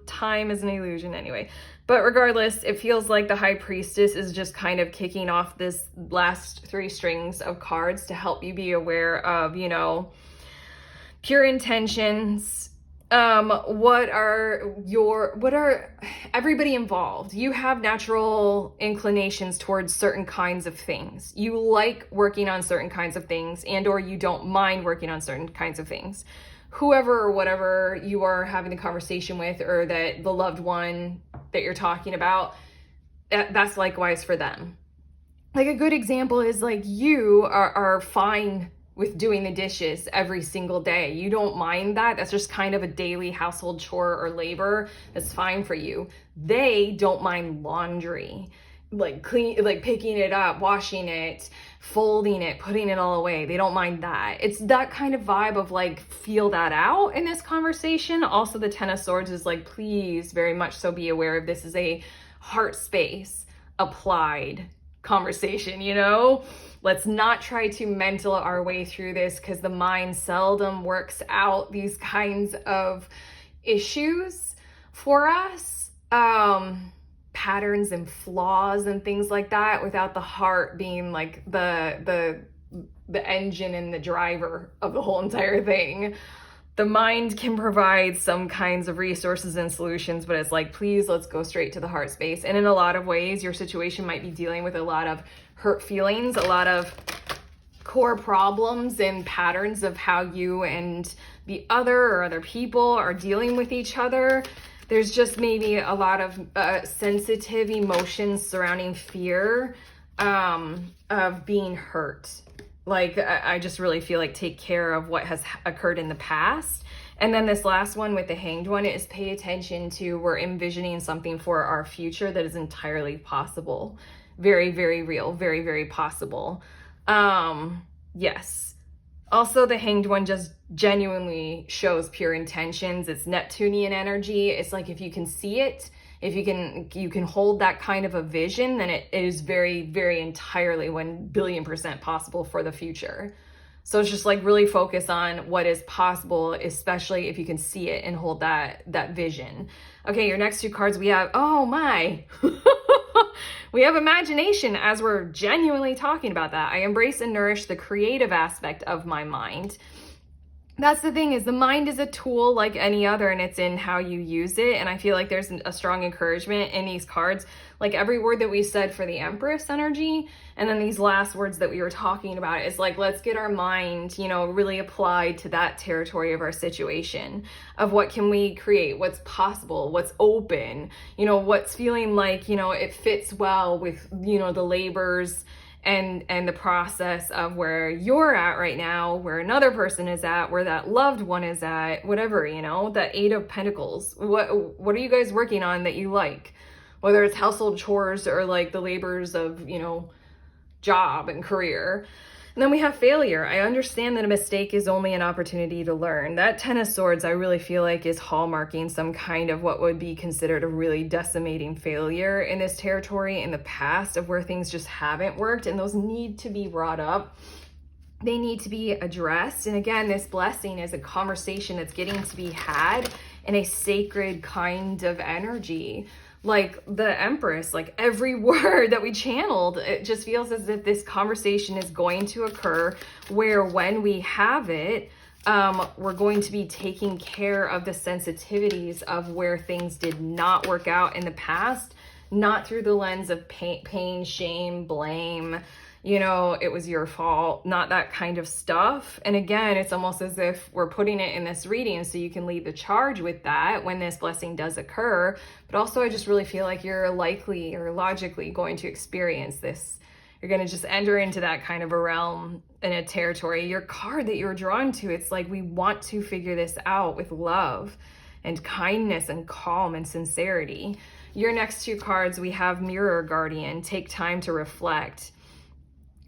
Time is an illusion anyway. But regardless, it feels like the High Priestess is just kind of kicking off this last 3 strings of cards to help you be aware of, pure intentions. What are everybody involved? You have natural inclinations towards certain kinds of things. You like working on certain kinds of things, and or you don't mind working on certain kinds of things. Whoever or whatever you are having the conversation with, or that the loved one that you're talking about, that's likewise for them. Like a good example is like you are fine with doing the dishes every single day. You don't mind that. That's just kind of a daily household chore or labor. That's fine for you. They don't mind laundry, like picking it up, washing it, folding it, putting it all away. They don't mind that. It's that kind of vibe of like, feel that out in this conversation. Also, the 10 of Swords is like, please very much so be aware of this is a heart space applied conversation, you know? Let's not try to mental our way through this, because the mind seldom works out these kinds of issues for us, patterns and flaws and things like that, without the heart being like the engine and the driver of the whole entire thing. The mind can provide some kinds of resources and solutions, but it's like, please, let's go straight to the heart space. And in a lot of ways, your situation might be dealing with a lot of hurt feelings, a lot of core problems and patterns of how you and the other or other people are dealing with each other. There's just maybe a lot of sensitive emotions surrounding fear of being hurt. Like, I just really feel like take care of what has occurred in the past. And then this last one with the Hanged One is pay attention to, we're envisioning something for our future that is entirely possible. Very, very real, very, very possible. Yes. Also, the Hanged One just genuinely shows pure intentions. It's Neptunian energy. It's like, if you can see it, if you can hold that kind of a vision, then it is very, very entirely 1,000,000,000% possible for the future. So it's just like really focus on what is possible, especially if you can see it and hold that vision. Okay, your next two cards we have, oh my, we have imagination, as we're genuinely talking about that. I embrace and nourish the creative aspect of my mind. That's the thing, is the mind is a tool like any other, and it's in how you use it. And I feel like there's a strong encouragement in these cards, like every word that we said for the Empress energy, and then these last words that we were talking about is like, let's get our mind, you know, really applied to that territory of our situation, of what can we create, what's possible, what's open, you know, what's feeling like, you know, it fits well with, you know, the labors and the process of where you're at right now, where another person is at, where that loved one is at, whatever, you know, that Eight of Pentacles. What are you guys working on that you like? Whether it's household chores or like the labors of, you know, job and career. And then we have failure. I understand that a mistake is only an opportunity to learn. That Ten of Swords, I really feel like, is hallmarking some kind of what would be considered a really decimating failure in this territory in the past, of where things just haven't worked, and those need to be brought up. They need to be addressed. And again, this blessing is a conversation that's getting to be had in a sacred kind of energy. Like the Empress, like every word that we channeled, it just feels as if this conversation is going to occur, where when we have it, we're going to be taking care of the sensitivities of where things did not work out in the past, not through the lens of pain, shame, blame, you know, it was your fault, not that kind of stuff. And again, it's almost as if we're putting it in this reading so you can lead the charge with that when this blessing does occur. But also, I just really feel like you're likely or logically going to experience this. You're going to just enter into that kind of a realm in a territory. Your card that you're drawn to, it's like, we want to figure this out with love and kindness and calm and sincerity. Your next two cards, we have Mirror Guardian, take time to reflect.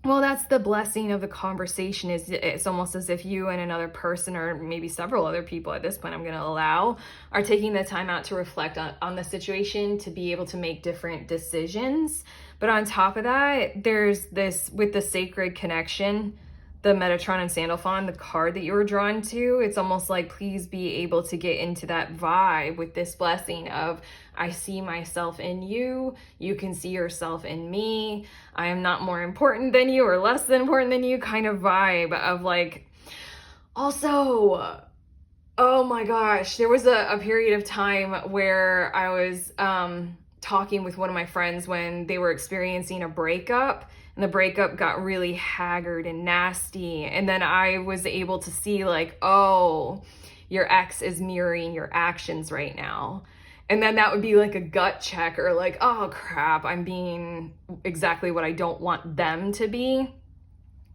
Well, that's the blessing of the conversation. Is it's almost as if you and another person, or maybe several other people at this point, I'm going to allow, are taking the time out to reflect on the situation, to be able to make different decisions. But on top of that, there's this, with the sacred connection, the Metatron and Sandalphon, the card that you were drawn to, it's almost like, please be able to get into that vibe with this blessing of, I see myself in you, you can see yourself in me, I am not more important than you or less than important than you kind of vibe of like. Also, oh my gosh, there was a period of time where I was talking with one of my friends when they were experiencing a breakup, and the breakup got really haggard and nasty. And then I was able to see like, oh, your ex is mirroring your actions right now. And then that would be like a gut check, or like, oh crap, I'm being exactly what I don't want them to be.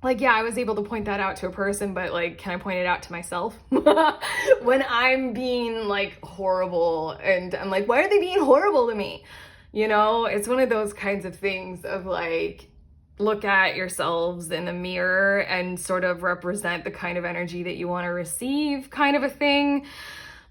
Like, yeah, I was able to point that out to a person, but like, can I point it out to myself? When I'm being like horrible, and I'm like, why are they being horrible to me? You know, it's one of those kinds of things of like, look at yourselves in the mirror and sort of represent the kind of energy that you want to receive, kind of a thing.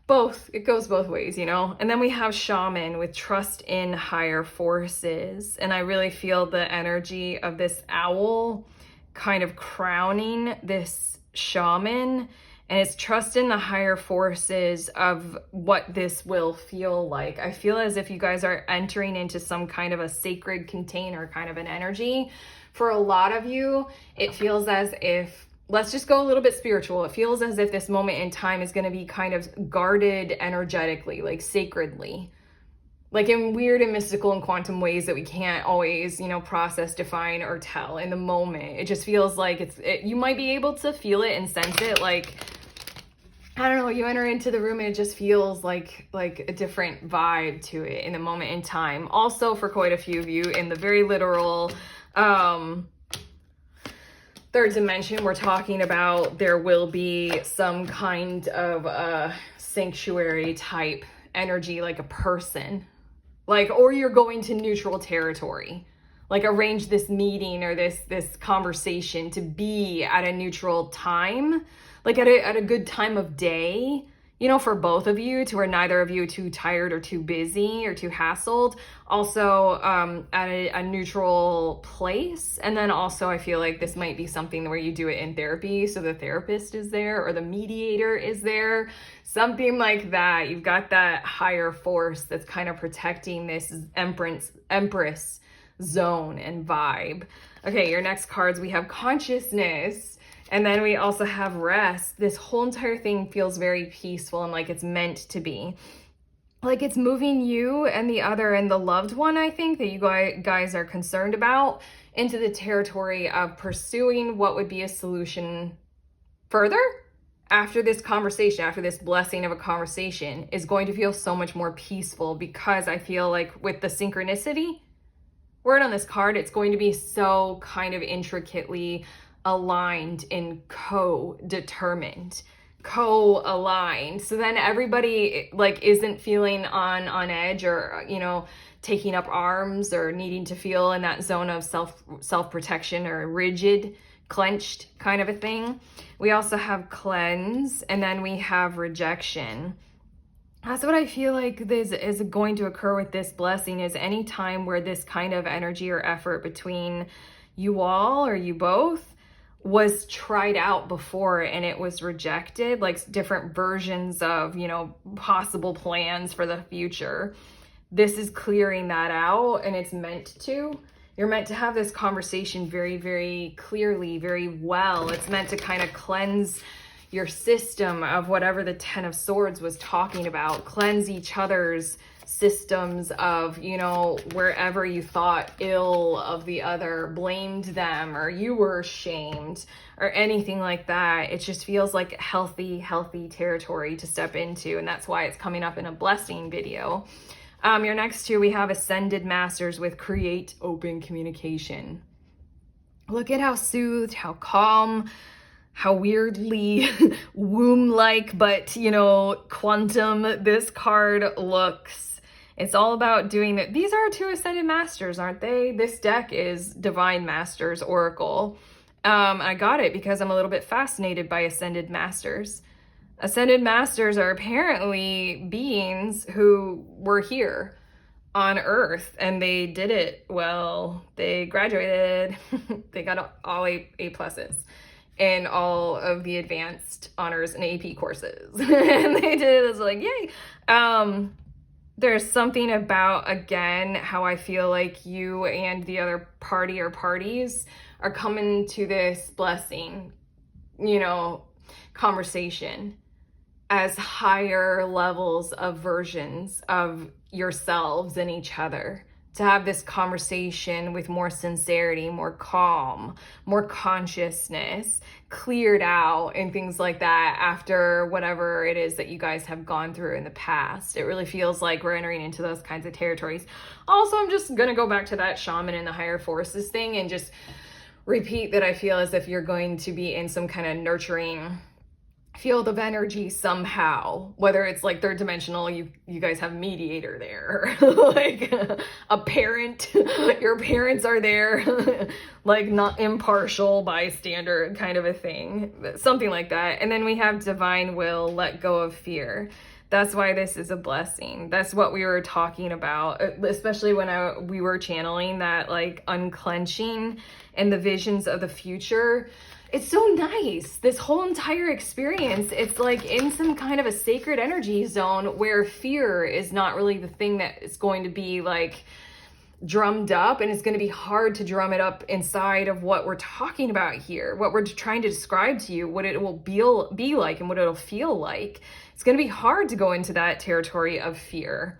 both. It goes both ways, you know? And then we have shaman with trust in higher forces. And I really feel the energy of this owl kind of crowning this shaman. And it's trust in the higher forces of what this will feel like. I feel as if you guys are entering into some kind of a sacred container, kind of an energy. For a lot of you, it feels as if, let's just go a little bit spiritual. It feels as if this moment in time is going to be kind of guarded energetically, like sacredly, like in weird and mystical and quantum ways that we can't always, you know, process, define, or tell in the moment. It just feels like you might be able to feel it and sense it. Like, I don't know, you enter into the room and it just feels like a different vibe to it in the moment in time. Also, for quite a few of you, in the very literal, third dimension, we're talking about there will be some kind of a sanctuary type energy, like a person, like, or you're going to neutral territory, like arrange this meeting or this conversation to be at a neutral time, like at a good time of day, you know, for both of you, to where neither of you are too tired or too busy or too hassled. Also at a neutral place. And then also I feel like this might be something where you do it in therapy. So the therapist is there or the mediator is there, something like that. You've got that higher force that's kind of protecting this empress zone and vibe. Okay, your next cards, we have consciousness. And then we also have rest. This whole entire thing feels very peaceful and like it's meant to be. Like it's moving you and the other and the loved one, I think, that you guys are concerned about, into the territory of pursuing what would be a solution further after this conversation, after this blessing of a conversation, is going to feel so much more peaceful, because I feel like with the synchronicity word on this card, it's going to be so kind of intricately aligned and co-determined, co-aligned. So then everybody like isn't feeling on edge or, you know, taking up arms or needing to feel in that zone of self-protection or rigid, clenched kind of a thing. We also have cleanse, and then we have rejection. That's what I feel like is going to occur with this blessing, is any time where this kind of energy or effort between you all or you both was tried out before and it was rejected, like different versions of, you know, possible plans for the future. This is clearing that out, and it's meant to. You're meant to have this conversation very, very clearly, very well. It's meant to kind of cleanse your system of whatever the Ten of Swords was talking about. Cleanse each other's systems of, you know, wherever you thought ill of the other, blamed them, or you were ashamed, or anything like that. It just feels like healthy territory to step into, and that's why it's coming up in a blessing video. Your next two, we have Ascended Masters with create open communication. Look at how soothed, how calm, how weirdly womb-like, but, you know, quantum this card looks. It's all about doing that. These are two Ascended Masters, aren't they? This deck is Divine Masters Oracle. I got it because I'm a little bit fascinated by Ascended Masters. Ascended Masters are apparently beings who were here on Earth, and they did it well. They graduated. They got all A pluses in all of the advanced honors and AP courses. And they did it. It's like, yay. There's something about, again, how I feel like you and the other party or parties are coming to this blessing, you know, conversation as higher levels of versions of yourselves and each other. To have this conversation with more sincerity, more calm, more consciousness, cleared out, and things like that after whatever it is that you guys have gone through in the past. It really feels like we're entering into those kinds of territories. Also, I'm just going to go back to that shaman and the higher forces thing and just repeat that I feel as if you're going to be in some kind of nurturing field of energy somehow, whether it's like third dimensional, you guys have a mediator there, like a parent, your parents are there, like not impartial bystander kind of a thing, something like that. And then we have divine will, let go of fear. That's why this is a blessing. That's what we were talking about, especially when we were channeling that like unclenching and the visions of the future. It's so nice. This whole entire experience, it's like in some kind of a sacred energy zone where fear is not really the thing that is going to be like drummed up, and it's going to be hard to drum it up inside of what we're talking about here, what we're trying to describe to you, what it will be like and what it'll feel like. It's going to be hard to go into that territory of fear.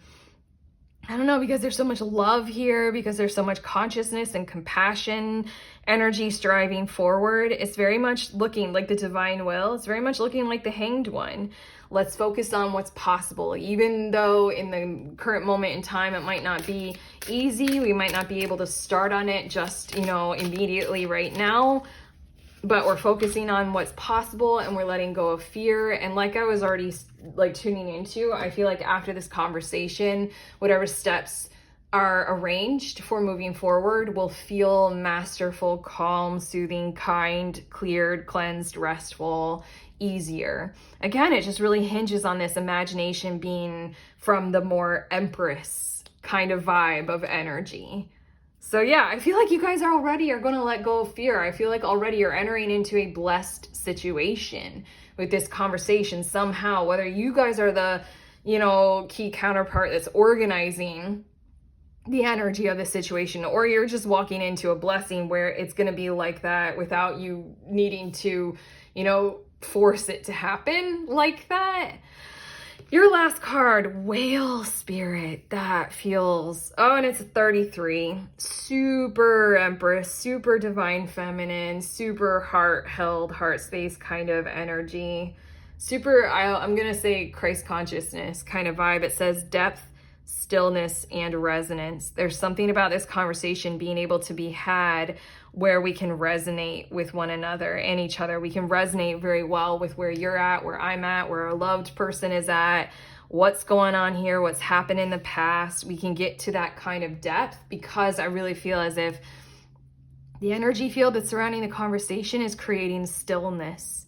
I don't know, because there's so much love here, because there's so much consciousness and compassion, energy striving forward. It's very much looking like the divine will. It's very much looking like the Hanged One. Let's focus on what's possible. Even though in the current moment in time, it might not be easy. We might not be able to start on it just, immediately right now. But we're focusing on what's possible, and we're letting go of fear. And like I was already like tuning into, I feel like after this conversation, whatever steps are arranged for moving forward will feel masterful, calm, soothing, kind, cleared, cleansed, restful, easier. Again, it just really hinges on this imagination being from the more Empress kind of vibe of energy. So yeah, I feel like you guys are going to let go of fear. I feel like already you're entering into a blessed situation with this conversation somehow, whether you guys are the, key counterpart that's organizing the energy of the situation, or you're just walking into a blessing where it's going to be like that without you needing to, force it to happen like that. Your last card, Whale Spirit, that feels, and it's 33, super Empress, super Divine Feminine, super heart-held, heart space kind of energy, super, I'm going to say Christ consciousness kind of vibe. It says depth, stillness, and resonance. There's something about this conversation being able to be had where we can resonate with one another and each other. We can resonate very well with where you're at, where I'm at, where a loved person is at, what's going on here, what's happened in the past. We can get to that kind of depth because I really feel as if the energy field that's surrounding the conversation is creating stillness.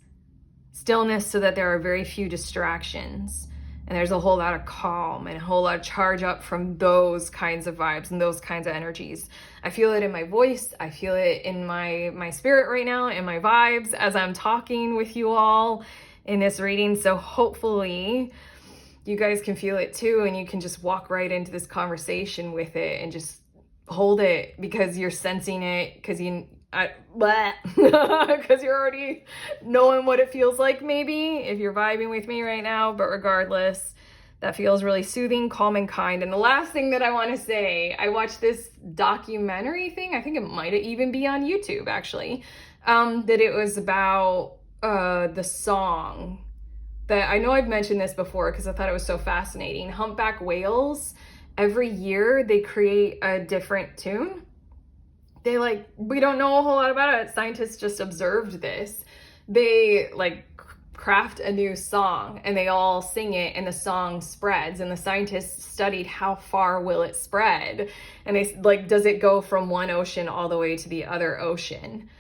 Stillness so that there are very few distractions. And there's a whole lot of calm and a whole lot of charge up from those kinds of vibes and those kinds of energies. I feel it in my voice. I feel it in my spirit right now, in my vibes as I'm talking with you all in this reading. So hopefully you guys can feel it too, and you can just walk right into this conversation with it and just hold it because you're sensing it, because because you're already knowing what it feels like, maybe if you're vibing with me right now. But regardless, that feels really soothing, calm, and kind. And the last thing that I want to say, I watched this documentary thing, I think it might even be on YouTube actually, that it was about the song that, I know I've mentioned this before because I thought it was so fascinating. Humpback whales, every year they create a different tune. We don't know a whole lot about it. Scientists just observed this. They craft a new song and they all sing it, and the song spreads, and the scientists studied how far will it spread. And they does it go from one ocean all the way to the other ocean?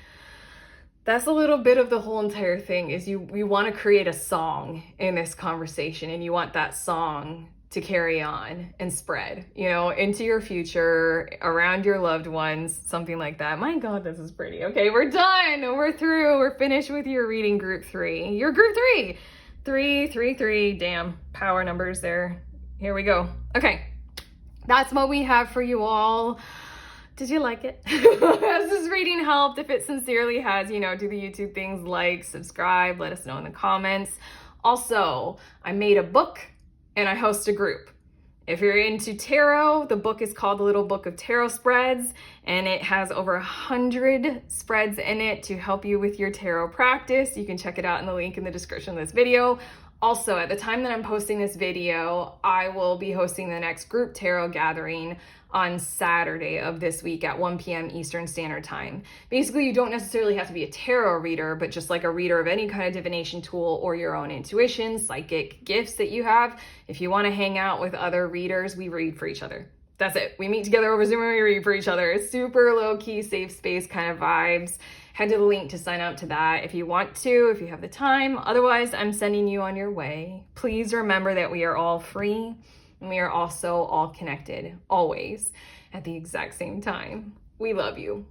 That's a little bit of the whole entire thing, is you want to create a song in this conversation, and you want that song to carry on and spread, into your future, around your loved ones, something like that. My God, this is pretty. Okay, we're done. We're through. We're finished with your reading, group 3. Your group 3. 3, 3, 3. Damn, power numbers there. Here we go. Okay, that's what we have for you all. Did you like it? Has this reading helped? If it sincerely has, do the YouTube things, like, subscribe, let us know in the comments. Also, I made a book and I host a group. If you're into tarot, the book is called The Little Book of Tarot Spreads, and it has over 100 spreads in it to help you with your tarot practice. You can check it out in the link in the description of this video. Also, at the time that I'm posting this video, I will be hosting the next group tarot gathering on Saturday of this week at 1 p.m. Eastern Standard Time. Basically, you don't necessarily have to be a tarot reader, but just like a reader of any kind of divination tool or your own intuition, psychic gifts that you have. If you want to hang out with other readers, we read for each other. That's it. We meet together over Zoom and we read for each other. Super low-key, safe space kind of vibes. Head to the link to sign up to that if you want to, if you have the time. Otherwise, I'm sending you on your way. Please remember that we are all free and we are also all connected, always, at the exact same time. We love you.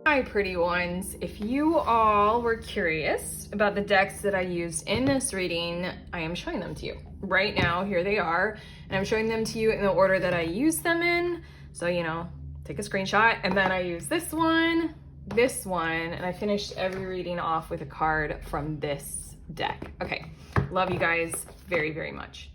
Hi, pretty ones. If you all were curious about the decks that I used in this reading, I am showing them to you. Right now, here they are, and I'm showing them to you in the order that I used them in. So, you know, take a screenshot, and then I use this one, and I finished every reading off with a card from this deck. Okay, love you guys very, very much.